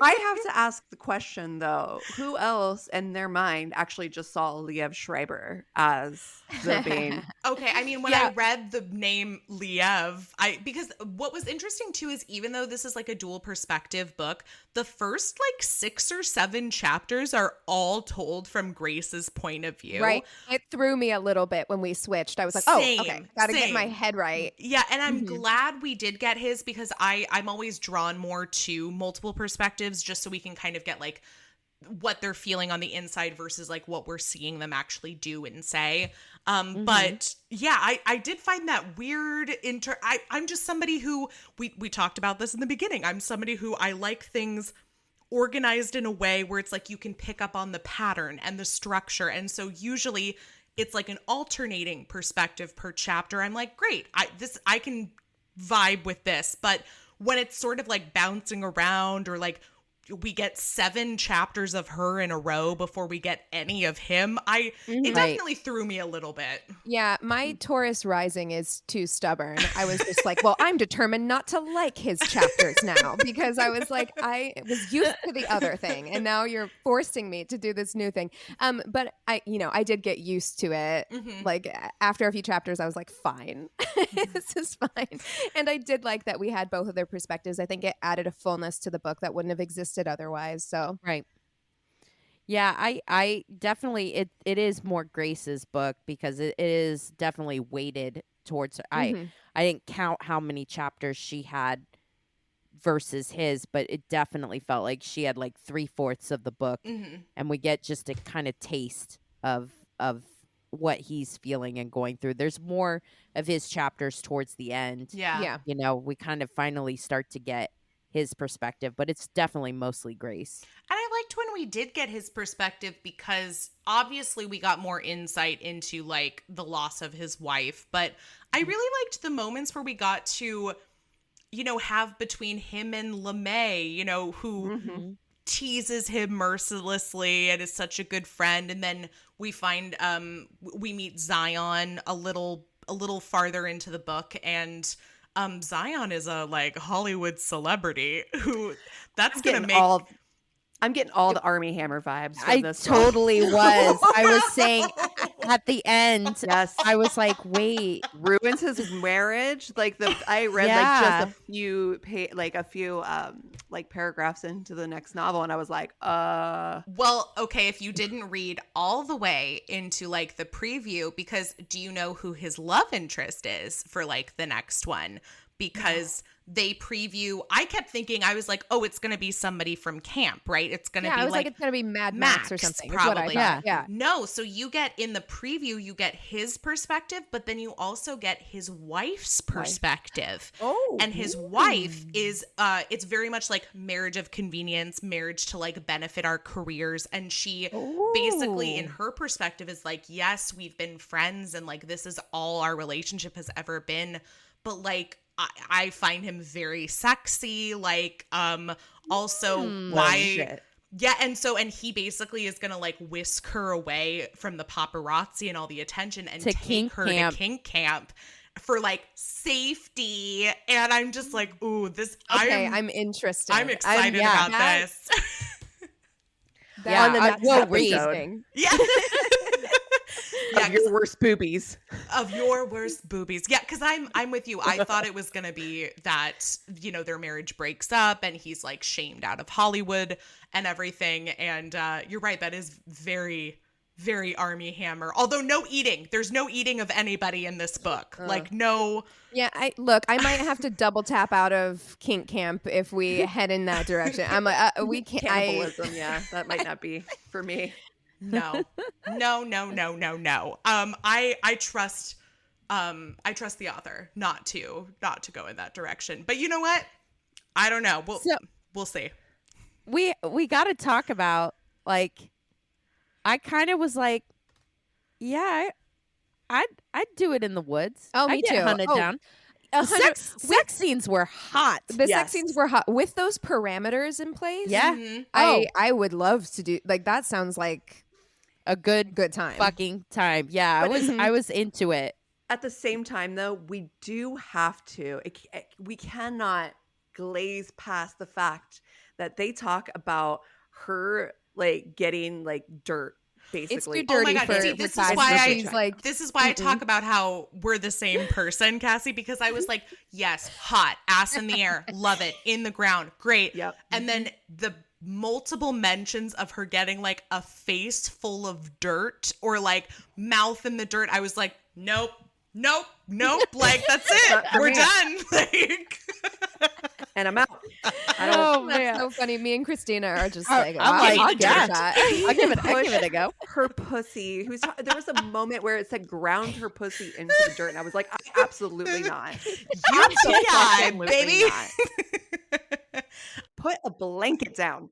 I have to ask the question, though. Who else in their mind actually just saw Liev Schreiber as the being?
Okay, I mean, when I read the name Liev, because what was interesting, too, is even though this is like a dual perspective book, the first like 6 or 7 chapters are all told from Grace's point of view.
Right. It threw me a little bit when we switched. I was like, okay, gotta get my head right.
Yeah, and I'm glad we did get his, because I'm always drawn more to multiple perspectives, just so we can kind of get like what they're feeling on the inside versus like what we're seeing them actually do and say. But yeah, I did find that weird I'm just somebody who, we talked about this in the beginning. I'm somebody who I like things organized in a way where it's like you can pick up on the pattern and the structure. And so usually it's like an alternating perspective per chapter. I'm like, great, I can vibe with this. But when it's sort of like bouncing around, or like we get 7 chapters of her in a row before we get any of him, it definitely threw me a little bit.
Yeah, my Taurus rising is too stubborn. I was just like, well, I'm determined not to like his chapters now, because I was like, I was used to the other thing, and now you're forcing me to do this new thing. But I did get used to it. Like after a few chapters, I was like, fine, this is fine. And I did like that we had both of their perspectives. I think it added a fullness to the book that wouldn't have existed otherwise. So
yeah, I definitely, it is more Grace's book, because it is definitely weighted towards her. I didn't count how many chapters she had versus his, but it definitely felt like she had like 3/4 of the book, and we get just a kind of taste of what he's feeling and going through. There's more of his chapters towards the end.
Yeah.
You know, we kind of finally start to get his perspective, but it's definitely mostly Grace.
And I liked when we did get his perspective because obviously we got more insight into like the loss of his wife, but I really liked the moments where we got to, you know, have between him and LeMay, you know, who teases him mercilessly and is such a good friend. And then we find we meet Zion a little farther into the book, and Zion is a like Hollywood celebrity who that's gonna make.
I'm getting all the Army Hammer vibes from
I
this
totally was. I was saying at the end,
yes,
I was like, wait.
Ruins his marriage. Like I read like just a few like paragraphs into the next novel, and I was like,
Well, okay, if you didn't read all the way into like the preview, because do you know who his love interest is for like the next one? Because they preview, I kept thinking, I was like, oh, it's going to be somebody from camp, right? It's going to be
I was
like
it's going to be Mad Max or something.
Probably.
Yeah.
No, so you get in the preview, you get his perspective, but then you also get his wife's perspective.
Oh.
And his wife is, it's very much like marriage of convenience, marriage to like benefit our careers. And she basically, in her perspective, is like, yes, we've been friends and like this is all our relationship has ever been. But like, I find him very sexy, like, also why, and he basically is gonna like whisk her away from the paparazzi and all the attention and take her to Kink Camp for like safety, and I'm just like, ooh, this.
Okay, I'm interested.
I'm excited about this.
We'll read.
Yeah.
Of your worst boobies.
Of your worst boobies. Yeah, because I'm with you. I thought it was going to be that, you know, their marriage breaks up and he's like shamed out of Hollywood and everything. And you're right. That is very, very Army Hammer. Although no eating. There's no eating of anybody in this book. Like no.
Yeah, I might have to double tap out of Kink Camp if we head in that direction. I'm like, we can't.
Cannibalism, that might not be for me.
No. I trust the author not to go in that direction. But you know what? I don't know. We'll see.
We got to talk about, like, I kind of was like, yeah, I'd do it in the woods.
Oh, me
I'd get
too.
Hunted down. Sex scenes were hot.
The sex scenes were hot with those parameters in place.
Yeah.
I would love to do like that. Sounds like
a good
time.
Fucking time. Yeah, I was into it.
At the same time, though, we do have to. We cannot glaze past the fact that they talk about her like getting like dirt. Basically.
It's too dirty.
Oh my God. See, this is why I talk about how we're the same person, Cassie, because I was like, yes, hot, ass in the air, love it, in the ground, great.
Yep.
And then the multiple mentions of her getting like a face full of dirt or like mouth in the dirt, I was like, nope, like that's it, we're done. Like,
and I'm out.
That's so funny. Me and Christina are just like,
I'll give
it
a go.
Her pussy. There was a moment where it said ground her pussy into the dirt, and I was like, absolutely not.
UTI, baby.
Not. Put a blanket down.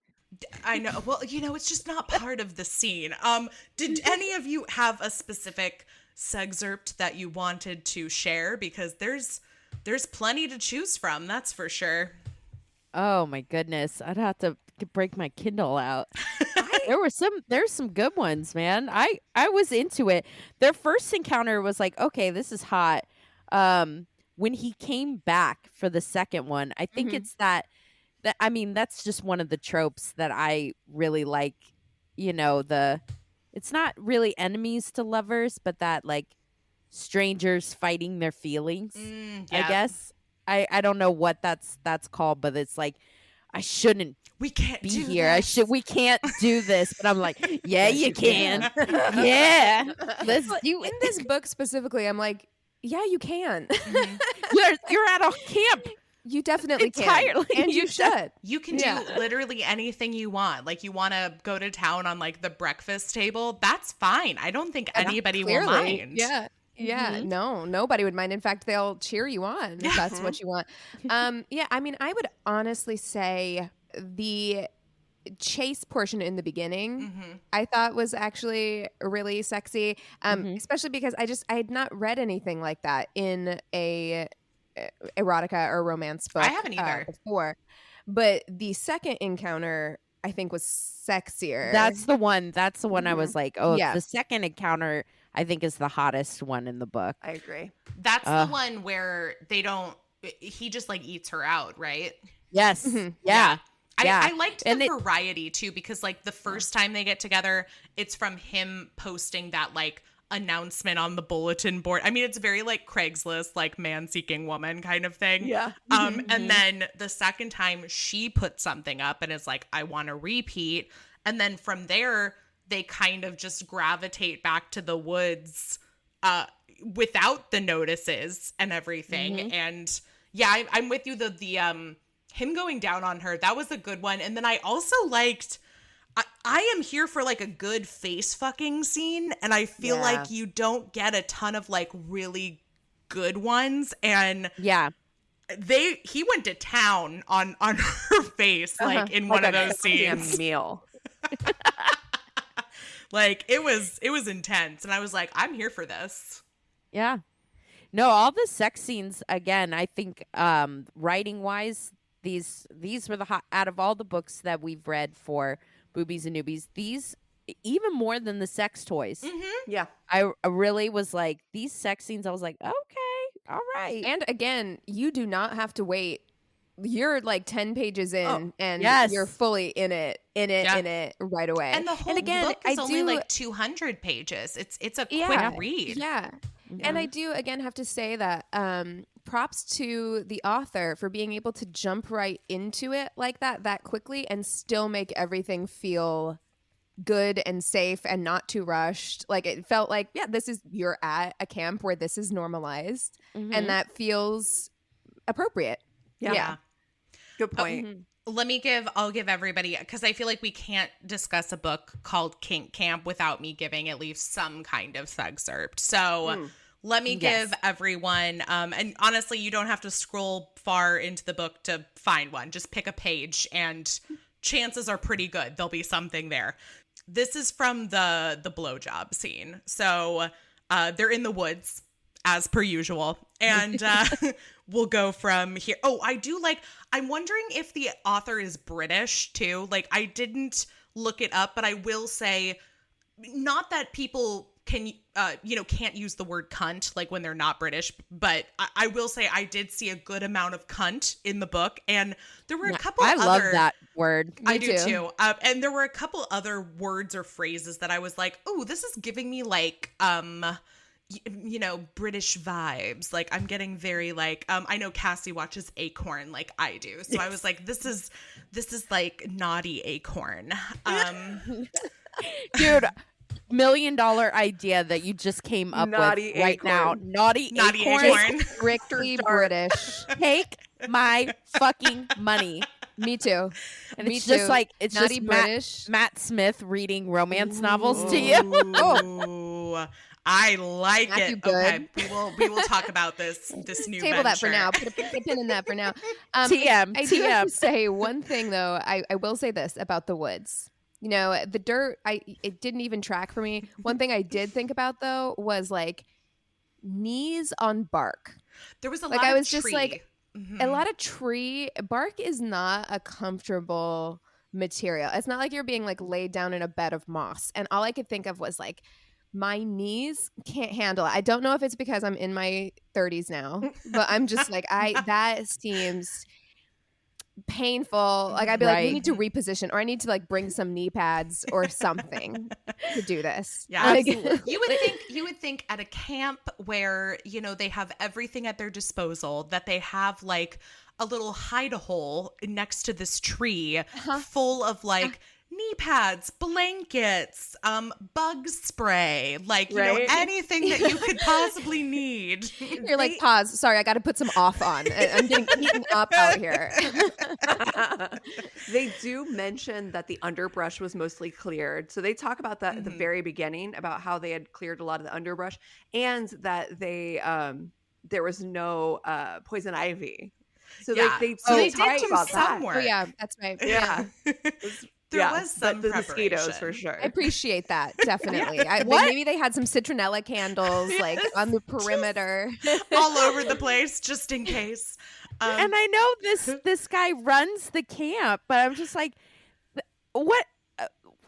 I know. Well, you know, it's just not part of the scene. Did any of you have a specific sexcerpt that you wanted to share? Because there's plenty to choose from, that's for sure.
Oh my goodness, I'd have to break my Kindle out. There's some good ones, man. I was into it. Their first encounter was like, okay, this is hot. When he came back for the second one, I think it's that I mean, that's just one of the tropes that I really like. You know, it's not really enemies to lovers, but that like strangers fighting their feelings. I guess I don't know what that's called, but it's like we can't be here. We can't do this, but I'm like, yeah, you can. Yeah, let's do
in this book specifically. I'm like, yeah, you can.
You're at a camp.
You definitely
Entirely.
can. And you should.
You can do literally anything you want. Like, you want to go to town on, like, the breakfast table. That's fine. I don't think anybody will mind.
Yeah. Yeah. No, nobody would mind. In fact, they'll cheer you on if that's what you want. Yeah. I mean, I would honestly say the chase portion in the beginning I thought was actually really sexy, especially because I had not read anything like that in a erotica or romance book.
I haven't either
before, but the second encounter I think was sexier.
That's the one I was like, oh, the second encounter I think is the hottest one in the book.
I agree.
That's the one where he just like eats her out, right?
Yes. Yeah.
I liked the variety too, because like the first time they get together, it's from him posting that like announcement on the bulletin board. I mean, it's very like Craigslist, like man seeking woman kind of thing.
Yeah.
And then the second time she put something up and is like, I want to repeat. And then from there, they kind of just gravitate back to the woods without the notices and everything. And yeah, I'm with you. The him going down on her, that was a good one. And then I also liked, I am here for like a good face fucking scene. And I feel like you don't get a ton of like really good ones. And he went to town on her face, like in one of those scenes.
Meal.
Like it was intense. And I was like, I'm here for this.
Yeah. No, all the sex scenes, again, I think writing wise, these were the hot out of all the books that we've read for Boobies and Noobies. These even more than the sex toys.
Yeah,
I really was like, these sex scenes. I was like, okay, all right.
And again, you do not have to wait. You're like 10 pages in, and you're fully in it right away.
And the whole book is only like 200 pages. It's a quick read.
Yeah. And I do again have to say that props to the author for being able to jump right into it like that quickly and still make everything feel good and safe and not too rushed. Like it felt like, you're at a camp where this is normalized and that feels appropriate.
Yeah.
Good point.
I'll give everybody, because I feel like we can't discuss a book called Kink Camp without me giving at least some kind of sexcerpt. So let me give everyone, and honestly, you don't have to scroll far into the book to find one. Just pick a page and chances are pretty good there'll be something there. This is from the blowjob scene. So they're in the woods as per usual. And we'll go from here. Oh, I'm wondering if the author is British too. Like I didn't look it up, but I will say, not that people can't use the word cunt like when they're not British, but I will say I did see a good amount of cunt in the book, and there were a couple
I love that word.
I do too. And there were a couple other words or phrases that I was like, oh, this is giving me like British vibes. Like I'm getting very like I know Cassi watches Acorn like I do, so I was like, this is like naughty Acorn.
Dude, $1 million idea that you just came up
naughty
with right
Acorn.
now. Naughty
Acorn.
Strictly British.
Take my fucking money.
Me too.
And it's just like, it's
naughty
just
British.
Matt Smith reading romance novels to you.
Oh, I like
Not
it.
too good.
Okay, we will talk about this new
Table
venture.
that for now. Put a pin in that for now.
TM.
I do have to say one thing though. I will say this about the woods. You know, the dirt, it didn't even track for me. One thing I did think about though was like knees on bark.
There was a
like
lot
I
of
was
tree.
just like a lot of tree bark is not a comfortable material. It's not like you're being like laid down in a bed of moss. And all I could think of was like, my knees can't handle it. I don't know if it's because I'm in my 30s now, but I'm just like, that seems painful. Like I'd be like, we need to reposition, or I need to like bring some knee pads or something to do this.
Yeah,
like,
you would think at a camp where, they have everything at their disposal, that they have like a little hide-a-hole next to this tree full of like knee pads, blankets, bug spray, like, you know, anything that you could possibly need.
You're like, pause. Sorry, I got to put some off on. I'm getting eaten up out here.
They do mention that the underbrush was mostly cleared. So they talk about that at the very beginning, about how they had cleared a lot of the underbrush, and that they there was no poison ivy. So they did
do some work.
Oh, yeah, that's right.
Yeah.
There was some
the mosquitoes for sure.
I appreciate that, definitely. Maybe they had some citronella candles like on the perimeter,
all over the place, just in case.
And I know this guy runs the camp, but I'm just like, what?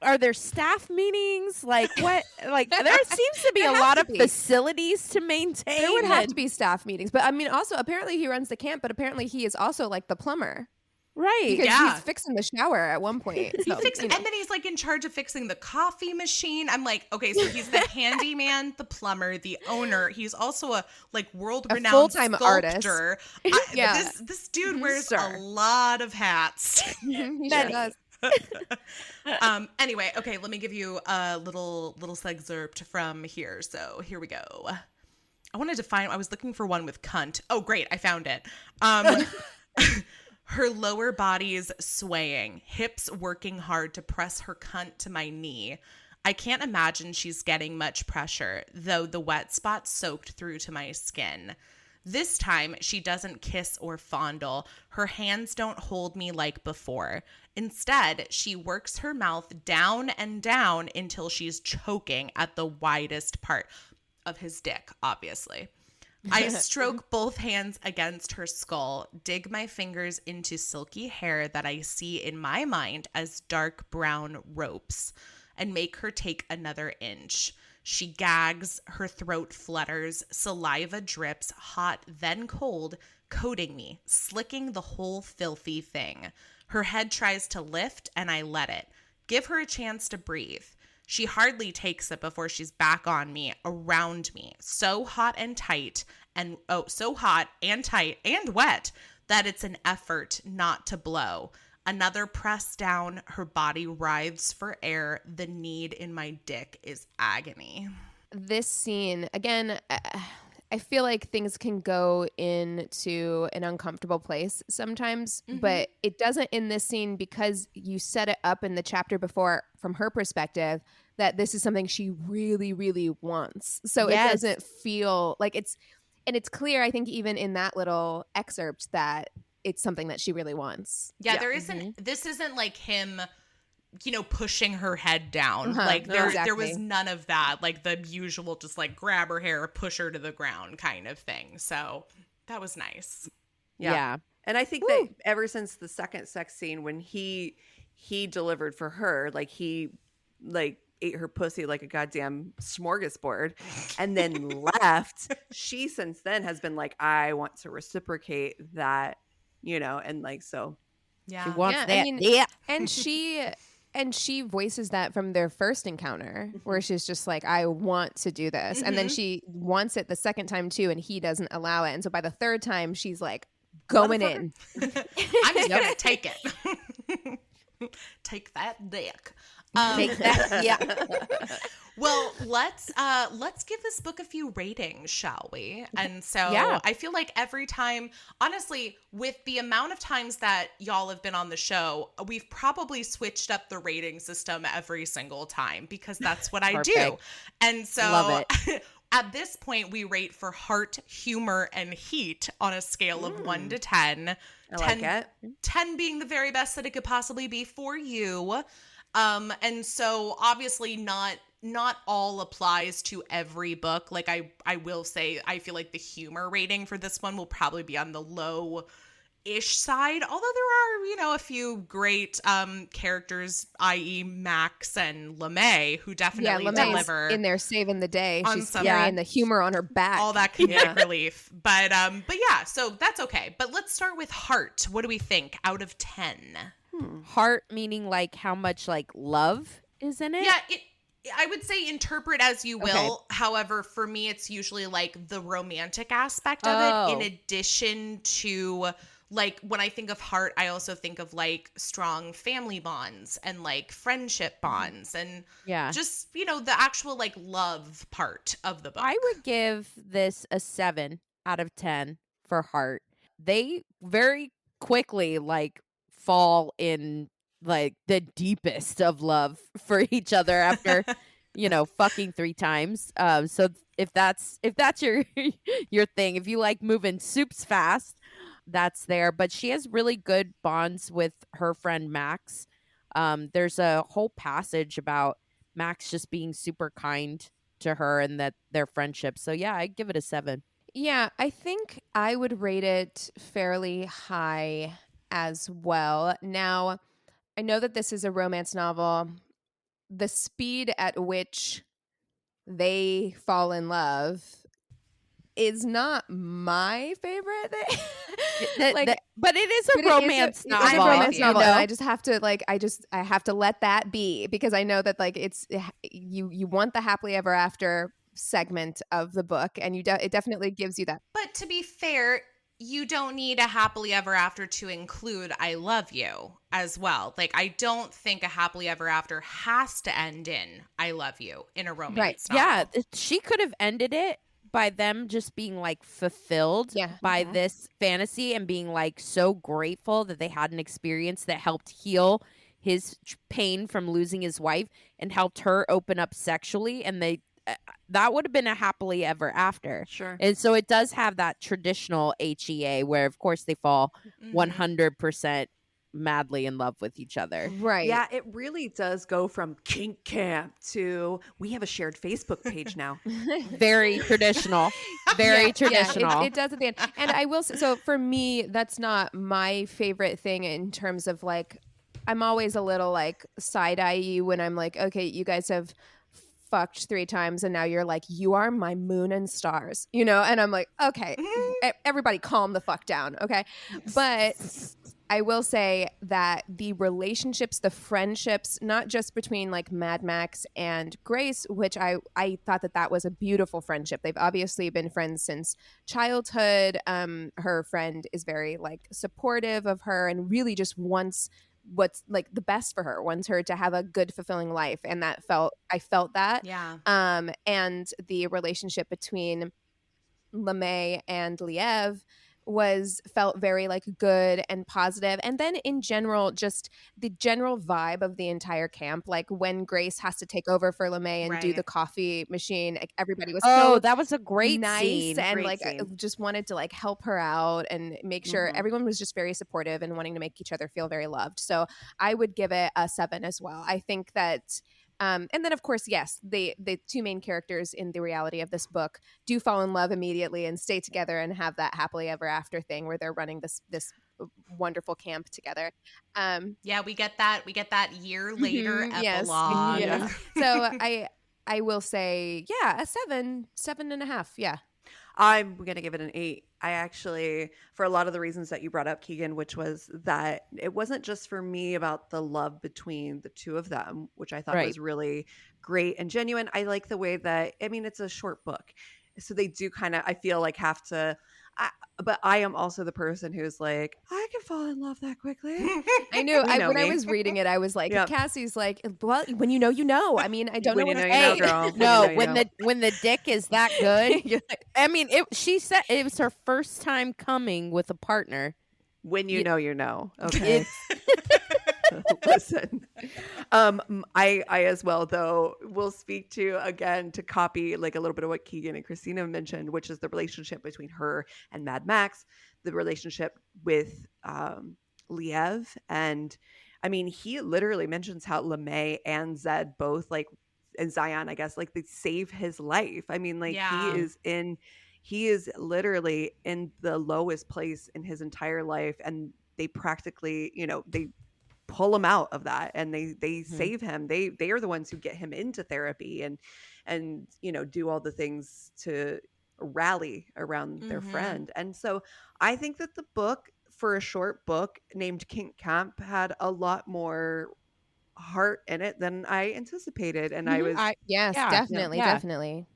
Are there staff meetings? Like what? Like there seems to be a lot of facilities to maintain.
There would have to be staff meetings, but I mean, also apparently he runs the camp, but apparently he is also like the plumber.
Right.
Because he's fixing the shower at one point. So,
and then he's like in charge of fixing the coffee machine. I'm like, okay, so he's the handyman, the plumber, the owner. He's also a like world-renowned
full-time
sculptor.
Artist.
This dude wears a lot of hats.
He sure does.
Anyway, okay, let me give you a little sexcerpt from here. So here we go. I was looking for one with cunt. Oh, great, I found it. Her lower body's swaying, hips working hard to press her cunt to my knee. I can't imagine she's getting much pressure, though the wet spot soaked through to my skin. This time, she doesn't kiss or fondle. Her hands don't hold me like before. Instead, she works her mouth down and down until she's choking at the widest part of his dick, obviously. I stroke both hands against her skull, dig my fingers into silky hair that I see in my mind as dark brown ropes, and make her take another inch. She gags, her throat flutters, saliva drips, hot then cold, coating me, slicking the whole filthy thing. Her head tries to lift, and I let it. Give her a chance to breathe. She hardly takes it before she's back on me, around me, so hot and tight, and wet that it's an effort not to blow. Another press down, her body writhes for air. The need in my dick is agony.
This scene, again, I feel like things can go into an uncomfortable place sometimes, but it doesn't in this scene because you set it up in the chapter before from her perspective that this is something she really, really wants. So it doesn't feel like it's clear, I think, even in that little excerpt that it's something that she really wants.
Yeah, there isn't, this isn't like him, you know, pushing her head down. Like there was none of that, like the usual just like grab her hair, push her to the ground kind of thing. So that was nice.
Yeah. And I think that ever since the second sex scene when he delivered for her, like he like ate her pussy like a goddamn smorgasbord and then left, she since then has been like, I want to reciprocate that, you know, and like, so
she wants that.
And she voices that from their first encounter where she's just like, I want to do this. And then she wants it the second time too, and he doesn't allow it. And so by the third time, she's like going in.
I'm just going to take it. Take that dick.
Take that.
Well, let's give this book a few ratings, shall we? And so I feel like every time, honestly, with the amount of times that y'all have been on the show, we've probably switched up the rating system every single time because that's what I do. And so
love it.
At this point, we rate for heart, humor, and heat on a scale of 1 to 10.
I like it.
10 being the very best that it could possibly be for you. And so obviously not all applies to every book. Like I will say, I feel like the humor rating for this one will probably be on the low-ish side, although there are, you know, a few great characters, i.e. Max and LeMay, who definitely deliver
in there saving the day. She's
some,
carrying the humor on her back.
All that comedic relief. But yeah, so that's okay. But let's start with heart. What do we think out of 10?
Heart meaning like how much like love is in it?
Yeah, I would say interpret as you will. Okay. However, for me, it's usually like the romantic aspect of it in addition to like when I think of heart, I also think of like strong family bonds and like friendship bonds and just, you know, the actual like love part of the book.
I would give this a 7 out of 10 for heart. They very quickly like fall in like the deepest of love for each other after you know, fucking 3 times. So if that's your your thing, if you like moving soups fast, that's there. But she has really good bonds with her friend Max. There's a whole passage about Max just being super kind to her and that their friendship. So yeah, I'd give it a 7.
Yeah, I think I would rate it fairly high as well. Now, I know that this is a romance novel. The speed at which they fall in love is not my favorite thing.
But it is a romance novel.
It's a romance novel, and I just have to I have to let that be because I know that like it's you want the happily ever after segment of the book, and it definitely gives you that.
But to be fair, you don't need a happily ever after to include I love you as well. Like, I don't think a happily ever after has to end in I love you in a romance novel.
Yeah, she could have ended it by them just being like fulfilled by this fantasy and being like so grateful that they had an experience that helped heal his pain from losing his wife and helped her open up sexually, and that would have been a happily ever after.
Sure.
And so it does have that traditional HEA where, of course, they fall 100% madly in love with each other.
Right.
Yeah, it really does go from Kink Camp to we have a shared Facebook page now.
Very traditional. Very traditional.
Yeah, it does at the end. And I will say, so for me, that's not my favorite thing in terms of like, I'm always a little like side-eye you when I'm like, okay, you guys have fucked 3 times and now you're like, you are my moon and stars, you know? And I'm like, okay, everybody calm the fuck down, okay? But I will say that the relationships, the friendships, not just between like Mad Max and Grace, which I thought that was a beautiful friendship. They've obviously been friends since childhood. Her friend is very like supportive of her and really just wants what's like the best for her, wants her to have a good, fulfilling life. And I felt that.
Yeah.
And the relationship between LeMay and Liev felt very like good and positive. And then in general, just the general vibe of the entire camp, like when Grace has to take over for LeMay and do the coffee machine, like everybody was
that was a great
nice
scene.
and just wanted to like help her out and make sure everyone was just very supportive and wanting to make each other feel very loved. So I would give it a 7 as well. I think that and then, of course, yes, the 2 main characters in the reality of this book do fall in love immediately and stay together and have that happily ever after thing where they're running this wonderful camp together.
Yeah, we get that year later epilogue.
Yeah. So I will say, yeah, a 7.5. Yeah.
I'm going to give it an 8. I actually, for a lot of the reasons that you brought up, Keegan, which was that it wasn't just for me about the love between the 2 of them, which I thought was really great and genuine. I like the way that, I mean, it's a short book. So they do kind of, I feel like have to, but I am also the person who's like, I can fall in love that quickly.
I knew. When I was reading it, I was like, Cassie's like, well, when you know, you know. I mean, I don't know what to say.
Girl.
No, when the dick is that good. I mean, she said it was her first time coming with a partner.
When you know, you know. Okay. Listen, I as well, though, will speak to, again, to copy like a little bit of what Keegan and Christina mentioned, which is the relationship between her and Mad Max, the relationship with Liev. And I mean, he literally mentions how LeMay and Zed both like, and Zion, I guess, like they save his life. I mean, like he is literally in the lowest place in his entire life. And they practically, you know, they pull him out of that and they save him. They are the ones who get him into therapy and you know, do all the things to rally around their friend. And so I think that the book, for a short book named Kink Camp, had a lot more heart in it than I anticipated. And I was
definitely.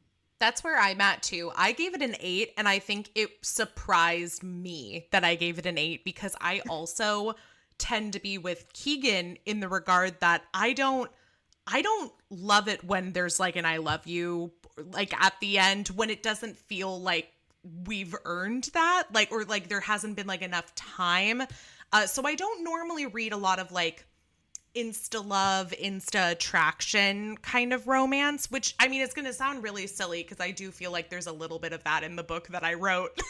That's where I'm at too. I gave it an 8, and I think it surprised me that I gave it an 8 because I also tend to be with Keegan in the regard that I don't love it when there's like an I love you like at the end, when it doesn't feel like we've earned that, like, or like there hasn't been like enough time. So I don't normally read a lot of like insta love, insta attraction kind of romance, which I mean, it's going to sound really silly because I do feel like there's a little bit of that in the book that I wrote.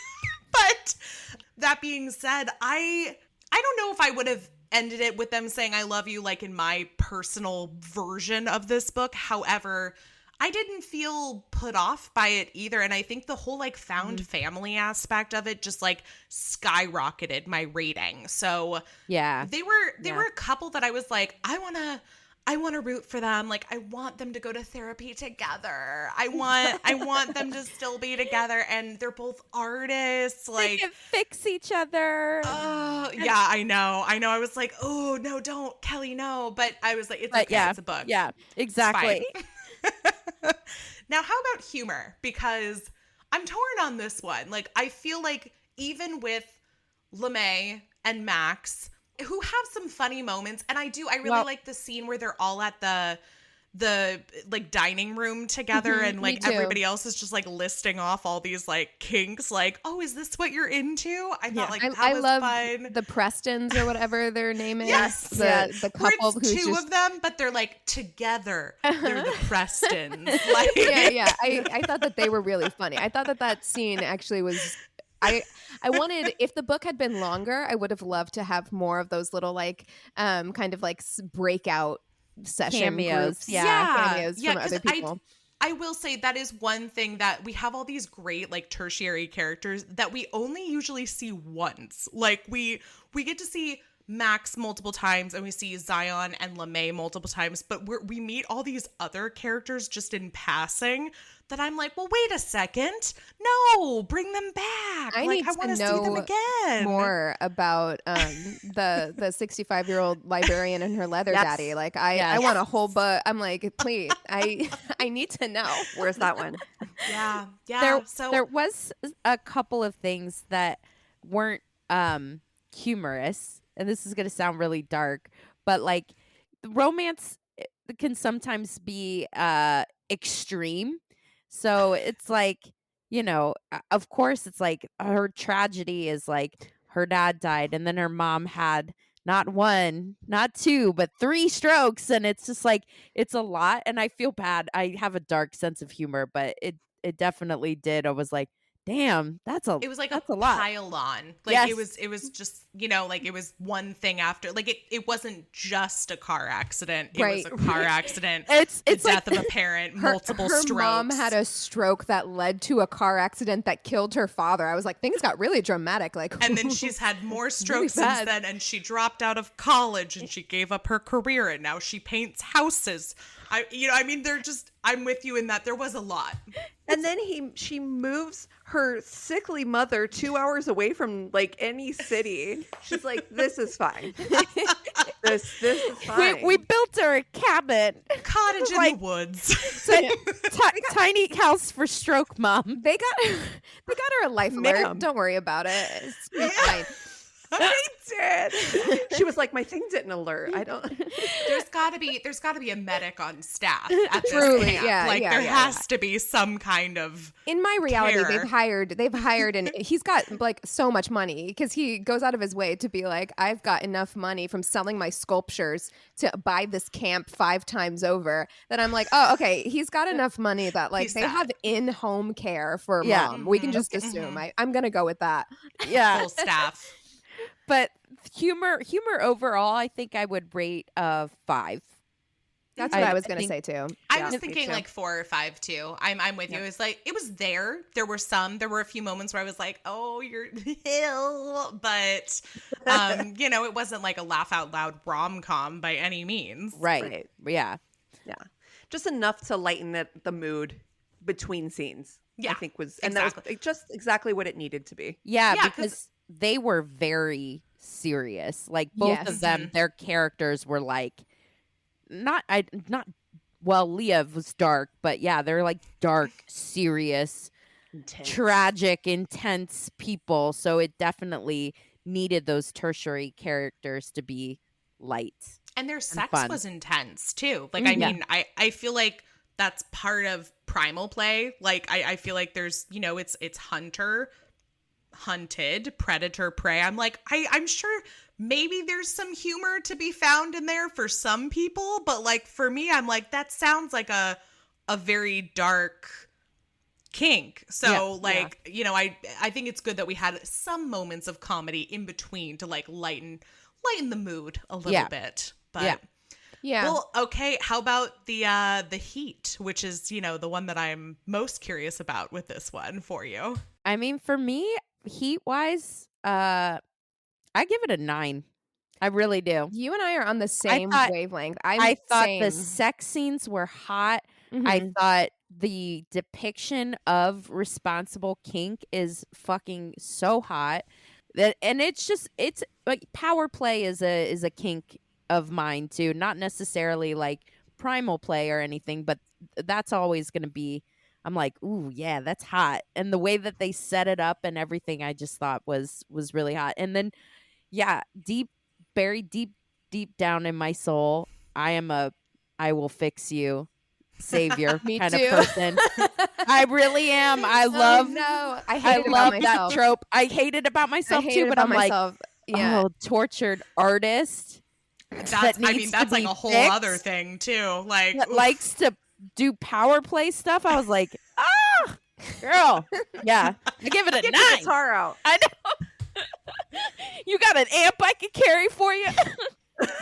But that being said, I don't know if I would have ended it with them saying I love you like in my personal version of this book. However, I didn't feel put off by it either. And I think the whole like found family aspect of it just like skyrocketed my rating. So
yeah,
they were a couple that I was like, I want to root for them. Like I want them to go to therapy together. I want them to still be together, and they're both artists. Like
they can fix each other.
Oh, yeah, I know. I was like, oh no, don't, Kelly, no. But I was like, it's okay,
yeah,
it's a book.
Yeah, exactly.
Now, how about humor? Because I'm torn on this one. Like, I feel like even with LeMay and Max, who have some funny moments, and I really like the scene where they're all at the like dining room together, and like everybody else is just like listing off all these like kinks, like, oh, is this what you're into? I thought like that was
love
fun.
The Prestons or whatever their name is.
Yes,
the couple who's
two
just...
of them, but they're like together. They're the Prestons. Like...
yeah. I thought that they were really funny. I thought that scene actually was. I wanted, if the book had been longer, I would have loved to have more of those little like kind of like breakout session
cameos.
Groups. Cameos from other people.
I will say that is one thing that we have all these great like tertiary characters that we only usually see once. Like we get to see Max multiple times, and we see Zion and LeMay multiple times, but we meet all these other characters just in passing that I'm like, well, wait a second. No, bring them back.
I
want to see them again.
More about the 65-year-old librarian and her leather daddy. Like I want a whole book. I'm like, please, I need to know.
Where's that one?
Yeah.
There was a couple of things that weren't humorous. And this is going to sound really dark, but like romance can sometimes be extreme. So it's like, you know, of course it's like her tragedy is like her dad died, and then her mom had not one, not two, but 3 strokes. And it's just like, it's a lot. And I feel bad. I have a dark sense of humor, but it definitely did. I was like, damn,
it was like a
lot.
pile on. Like it was just, you know, like it was one thing after. Like it wasn't just a car accident. It was a car accident. It's the death of a parent, multiple strokes.
Her mom had a stroke that led to a car accident that killed her father. I was like, things got really dramatic. Like,
and then she's had more strokes
really
since then, and she dropped out of college, and she gave up her career, and now she paints houses. I'm with you in that there was a lot.
And then she moves her sickly mother 2 hours away from like any city. She's like, this is fine. This is fine.
We built her a cabin.
Cottage in the woods.
Tiny house for stroke mom.
They got her a life alert. Don't worry about it. It's fine.
They did. She was like, my thing didn't alert. I don't.
There's got to be a medic on staff at this camp. There has to be some kind of.
In my reality,
care.
they've hired, and he's got like so much money because he goes out of his way to be like, I've got enough money from selling my sculptures to buy this camp 5 times over. That I'm like, oh, okay, he's got enough money that like they have in-home care for mom. We can just assume. I'm gonna go with that.
Yeah,
full staff.
But humor overall, I think I would rate 5.
That's what I was going to say too.
I was thinking like 4 or 5 too. I'm with you. It's like, it was there. There were a few moments where I was like, oh, you're ill. But, you know, it wasn't like a laugh out loud rom-com by any means.
Right. Yeah.
Just enough to lighten the mood between scenes.
Yeah.
I think and that was just exactly what it needed to be.
Yeah, because they were very serious. Like both of them, their characters were like not well, Leah was dark, but yeah, they're like dark, serious,
Intense.
tragic, intense people. So it definitely needed those tertiary characters to be light.
And their sex
fun.
was intense too. Like, I mean, I feel like that's part of primal play. Like, I feel like there's, you know, it's hunter, hunted, predator, prey. I'm like, I'm sure maybe there's some humor to be found in there for some people, but like for me, I'm like, that sounds like a very dark kink. So you know, I think it's good that we had some moments of comedy in between to like lighten the mood a little bit. But
yeah.
Well, okay, how about the heat, which is, you know, the one that I'm most curious about with this one for you?
I mean, for me, heat wise, I give it a 9. I really do.
You and I are on the same wavelength.
I thought the sex scenes were hot.
Mm-hmm.
I thought the depiction of responsible kink is fucking so hot. And it's like power play is a kink of mine too. Not necessarily like primal play or anything, but that's always going to be, I'm like, ooh, yeah, that's hot. And the way that they set it up and everything, I just thought was really hot. And then, yeah, buried deep down in my soul, I will fix you savior kind of person. I really am. I love that trope. I hate it about myself too, but I'm like, tortured artist.
That's like a whole other thing too. Like,
that likes to do power play stuff. I was like, girl, yeah. I give it a 9.
Get the guitar out.
I know. You got an amp I could carry for you?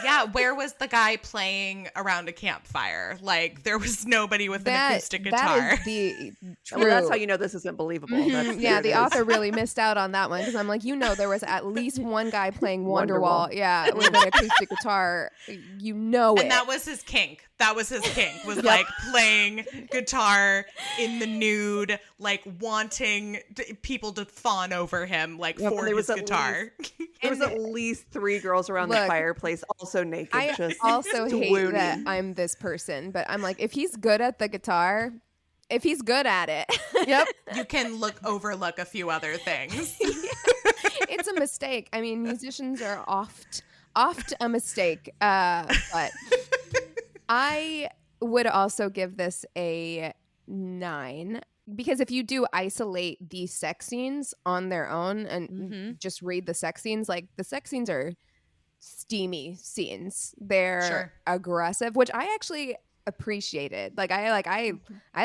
Yeah, where was the guy playing around a campfire? Like, there was nobody with an acoustic guitar.
That is
well, that's how you know this isn't believable.
Mm-hmm. Yeah, the author really missed out on that one because I'm like, you know, there was at least one guy playing Wonderwall. Yeah, with an acoustic guitar. You know it.
And that was his kink. Was like playing guitar in the nude, like wanting people to fawn over him, like for his guitar.
There was at least 3 girls around the fireplace, also naked.
I also hate that I'm this person, but I'm like, if he's good at the guitar, if he's good at it,
you can overlook a few other things.
It's a mistake. I mean, musicians are oft a mistake, but I would also give this a 9 because if you do isolate these sex scenes on their own and just read the sex scenes, like the sex scenes are steamy scenes. They're aggressive, which I actually appreciated. Like I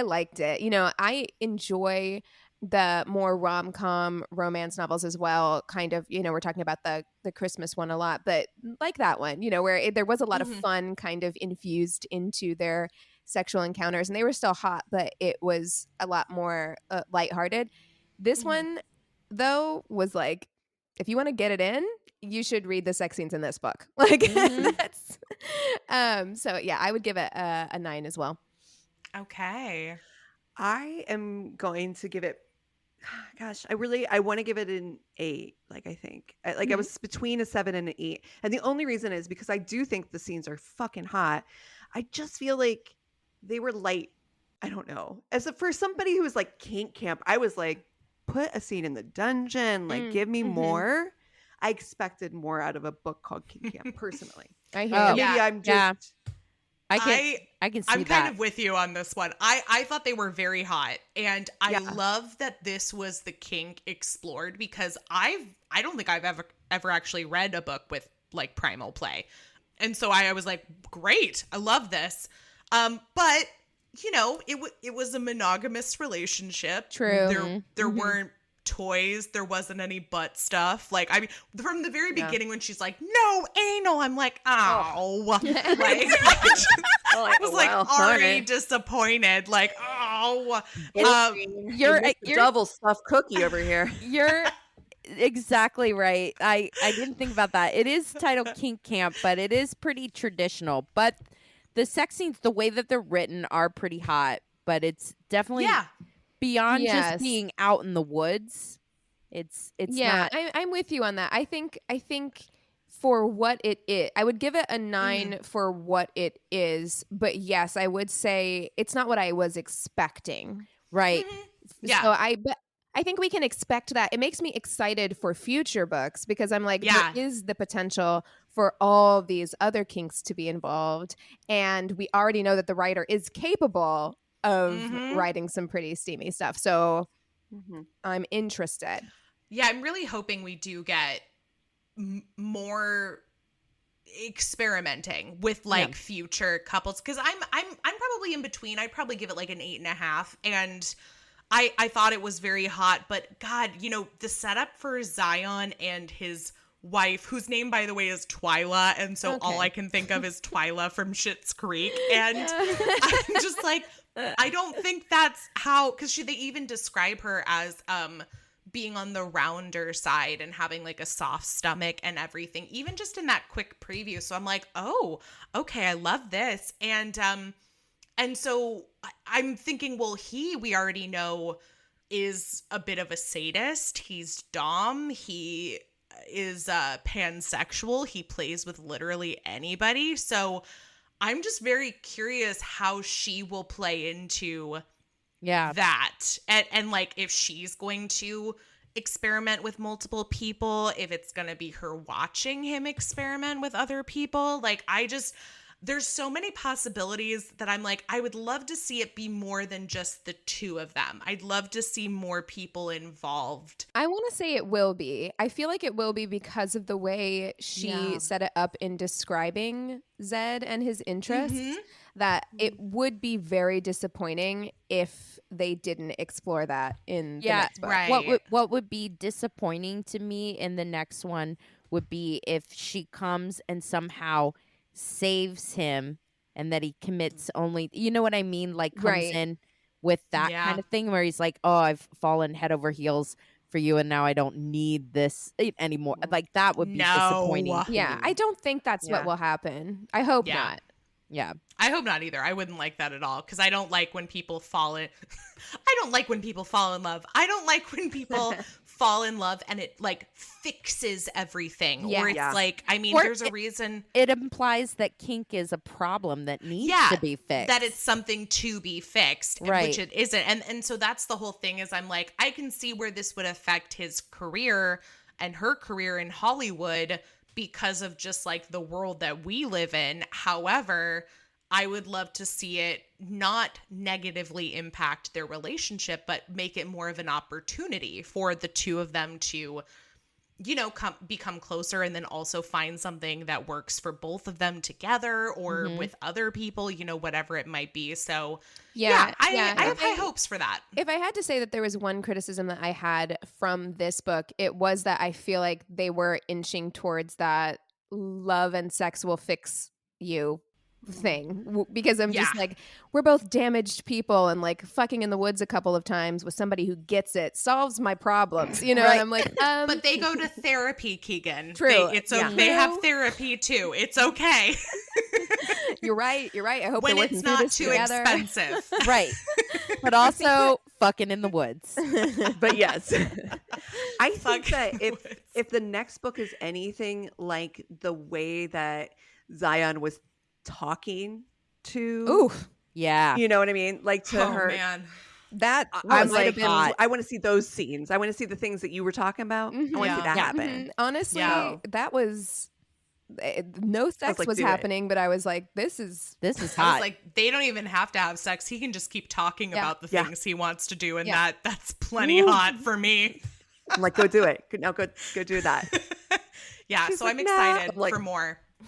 liked it. You know, I enjoy the more rom-com romance novels as well. Kind of, you know, we're talking about the Christmas one a lot, but like that one, you know, where there was a lot of fun kind of infused into their sexual encounters, and they were still hot, but it was a lot more lighthearted. This one, though, was like, if you want to get it in, you should read the sex scenes in this book. Like that's so yeah, I would give it a 9 as well.
Okay.
I am going to give it, gosh, I want to give it an 8. Like, I think I was between a 7 and an 8. And the only reason is because I do think the scenes are fucking hot. I just feel like they were light. I don't know. For somebody who was like Kink Camp, I was like, put a scene in the dungeon, like give me more. I expected more out of a book called Kink Camp, personally.
I hear
maybe I'm just
I can see
I'm kind of with you on this one. I thought they were very hot, and I love that this was the kink explored because I don't think I've ever actually read a book with like primal play. And so I was like, great, I love this. But you know, it was a monogamous relationship.
True.
There weren't toys, there wasn't any butt stuff. Like, I mean, from the very beginning when she's like, no anal, I'm like, ow. Like, I was like already disappointed. Like, oh,
you're double stuffed cookie over here.
You're exactly right. I didn't think about that. It is titled Kink Camp, but it is pretty traditional. But the sex scenes, the way that they're written, are pretty hot. But it's definitely beyond just being out in the woods. It's not.
I'm with you on that. I think for what it is. I would give it a 9 for what it is. But yes, I would say it's not what I was expecting.
Right.
Yeah. So I think we can expect that. It makes me excited for future books because I'm like, there is the potential for all these other kinks to be involved. And we already know that the writer is capable of writing some pretty steamy stuff. So I'm interested.
Yeah, I'm really hoping we do get more experimenting with like future couples, because I'm probably in between. I'd probably give it like an 8.5, and I thought it was very hot, but God, you know, the setup for Zion and his wife, whose name, by the way, is Twyla, and so all I can think of is Twyla from Schitt's Creek, and I'm just like, I don't think that's how, because they even describe her as being on the rounder side and having like a soft stomach and everything, even just in that quick preview. So I'm like, oh, okay, I love this. And so I'm thinking, well, we already know is a bit of a sadist. He's dom. He is pansexual. He plays with literally anybody. So I'm just very curious how she will play into that. And like if she's going to experiment with multiple people, if it's going to be her watching him experiment with other people. Like there's so many possibilities that I'm like, I would love to see it be more than just the two of them. I'd love to see more people involved.
I want to say it will be. I feel like it will be because of the way she set it up in describing Zed and his interests, that it would be very disappointing if they didn't explore that in the next book.
Right.
What would be disappointing to me in the next one would be if she comes and somehow saves him and that he commits only, you know what I mean? Like comes in with that kind of thing where he's like, oh, I've fallen head over heels for you and now I don't need this anymore. Like that would be disappointing.
Yeah, I don't think that's what will happen. I hope not.
Yeah.
I hope not either. I wouldn't like that at all, because I don't like when people fall in I don't like when people fall in love. I don't like when people fall in love and it like fixes everything. Or it's like, I mean, there's a reason.
It implies that kink is a problem that needs to be fixed.
That it's something to be fixed, which it isn't. And so that's the whole thing, is I'm like, I can see where this would affect his career and her career in Hollywood because of just like the world that we live in. However, I would love to see it not negatively impact their relationship, but make it more of an opportunity for the two of them to, you know, become closer, and then also find something that works for both of them together or with other people, you know, whatever it might be. So I have high hopes for that.
If I had to say that there was one criticism that I had from this book, it was that I feel like they were inching towards that love and sex will fix you thing, because I'm just like, we're both damaged people, and like fucking in the woods a couple of times with somebody who gets it solves my problems, you know. And I'm like,
but they go to therapy, Keegan.
True.
They have therapy too. It's okay.
You're right. I hope
when
we're
it's
working
not
through this
too
together.
expensive.
Right. But also fucking in the woods.
But yes, I think that if the next book is anything like the way that Zion was talking to, you know what I mean, like to her,
man.
That I like, I want to see those scenes. I want to see the things that you were talking about. I want to see that happen.
Honestly, that was no sex was happening, but I was like, this is hot.
I was like, they don't even have to have sex. He can just keep talking about the things he wants to do, and that's plenty hot for me.
I'm like, go do it. Now go do that.
So I'm excited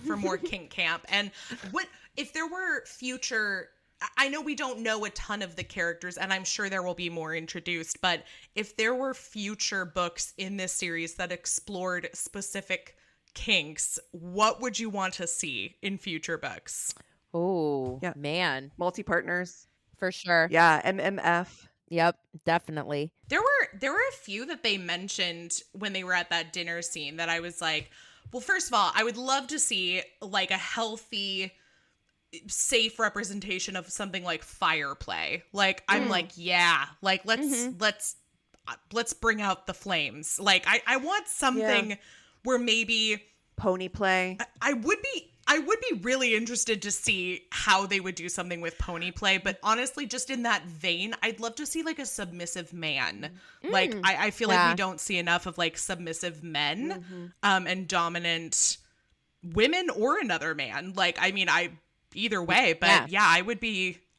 for more Kink Camp. And what if there were future, I know we don't know a ton of the characters, and I'm sure there will be more introduced, but if there were future books in this series that explored specific kinks, what would you want to see in future books?
Oh, man.
Multi-partners.
For sure.
Yeah, MMF.
Yep, definitely.
There were a few that they mentioned when they were at that dinner scene that I was like, well, first of all, I would love to see like a healthy, safe representation of something like fire play. Like I'm like, like let's bring out the flames. Like I want something where maybe
pony play.
I would be really interested to see how they would do something with pony play, but honestly, just in that vein, I'd love to see like a submissive man. Like I feel like we don't see enough of like submissive men and dominant women or another man. Like, I mean, either way, but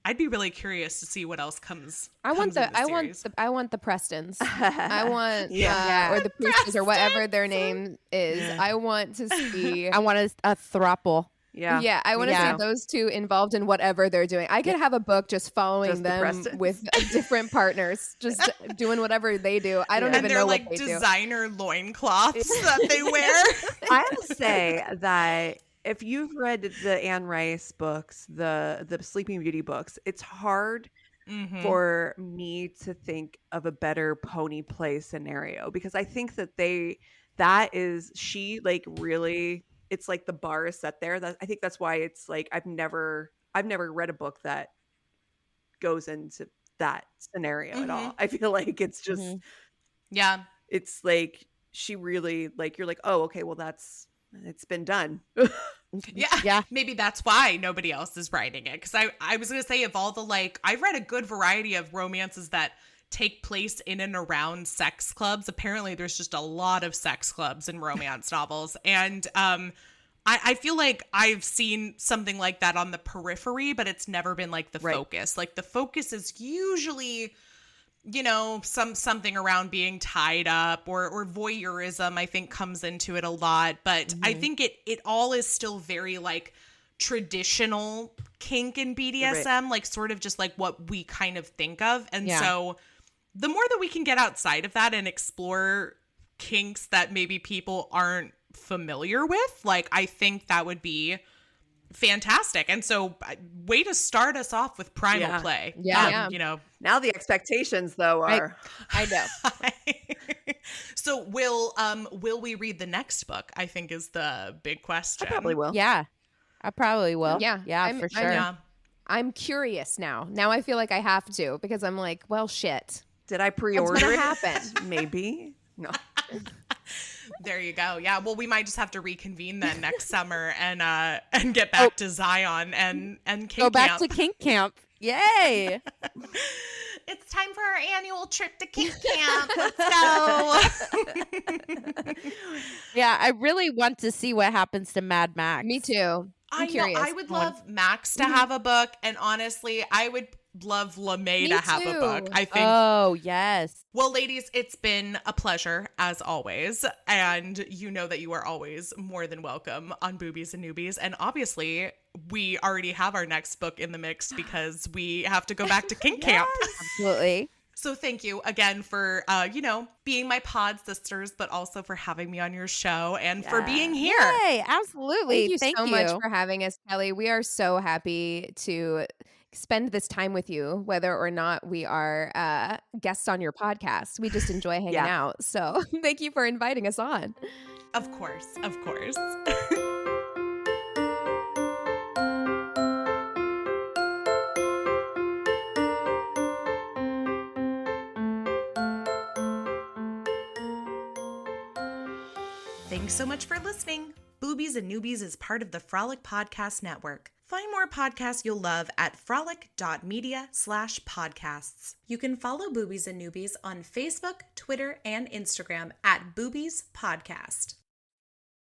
I'd be really curious to see what else comes.
I want the Prestons. I want or the Priestas or whatever their name is. I want to see.
I want a throuple.
Yeah, I want to see those two involved in whatever they're doing. I could have a book just following them with different partners, just doing whatever they do. I don't even know what they do.
And they're like designer loincloths that they wear.
I have to say that if you've read the Anne Rice books, the Sleeping Beauty books, it's hard for me to think of a better pony play scenario, because I think that she like really, it's like the bar is set there. I think that's why it's like I've never read a book that goes into that scenario at all. I feel like it's just it's like she really, like, you're like, oh, okay, well it's been done.
Yeah. Maybe that's why nobody else is writing it. Because I was going to say, of all the, like, I've read a good variety of romances that take place in and around sex clubs. Apparently there's just a lot of sex clubs in romance novels. And I feel like I've seen something like that on the periphery, but it's never been like the focus. Like the focus is usually, you know, something around being tied up or voyeurism, I think, comes into it a lot. But I think it all is still very like traditional kink and BDSM, like sort of just like what we kind of think of. And so the more that we can get outside of that and explore kinks that maybe people aren't familiar with, like, I think that would be fantastic. And so way to start us off with primal play. You know,
now the expectations though are
I know.
So will we read the next book, I think, is the big question.
I probably will.
I probably will. For sure.
I'm curious now. Now I feel like I have to, because I'm like, well, shit.
Did I pre-order it?
Happen?
Maybe. No.
There you go. Yeah. Well, we might just have to reconvene then next summer and get back to Zion and Kink Camp.
Go back to Kink Camp. Yay.
It's time for our annual trip to Kink Camp. Let's go.
Yeah, I really want to see what happens to Mad Max.
Me too.
I'm curious. I would love Max to have a book, and honestly, I would love LeMay to have a book, I think.
Oh, yes.
Well, ladies, it's been a pleasure as always. And you know that you are always more than welcome on Boobies and Noobies. And obviously, we already have our next book in the mix because we have to go back to Kink Camp.
Absolutely.
So thank you again for, being my pod sisters, but also for having me on your show and for being here.
Yay, absolutely.
Thank you so much for having us, Kelly. We are so happy to spend this time with you, whether or not we are guests on your podcast. We just enjoy hanging out. So thank you for inviting us on.
Of course. Of course. Thanks so much for listening. Boobies and Noobies is part of the Frolic Podcast Network. Find more podcasts you'll love at frolic.media/podcasts. You can follow Boobies and Noobies on Facebook, Twitter, and Instagram at Boobies Podcast.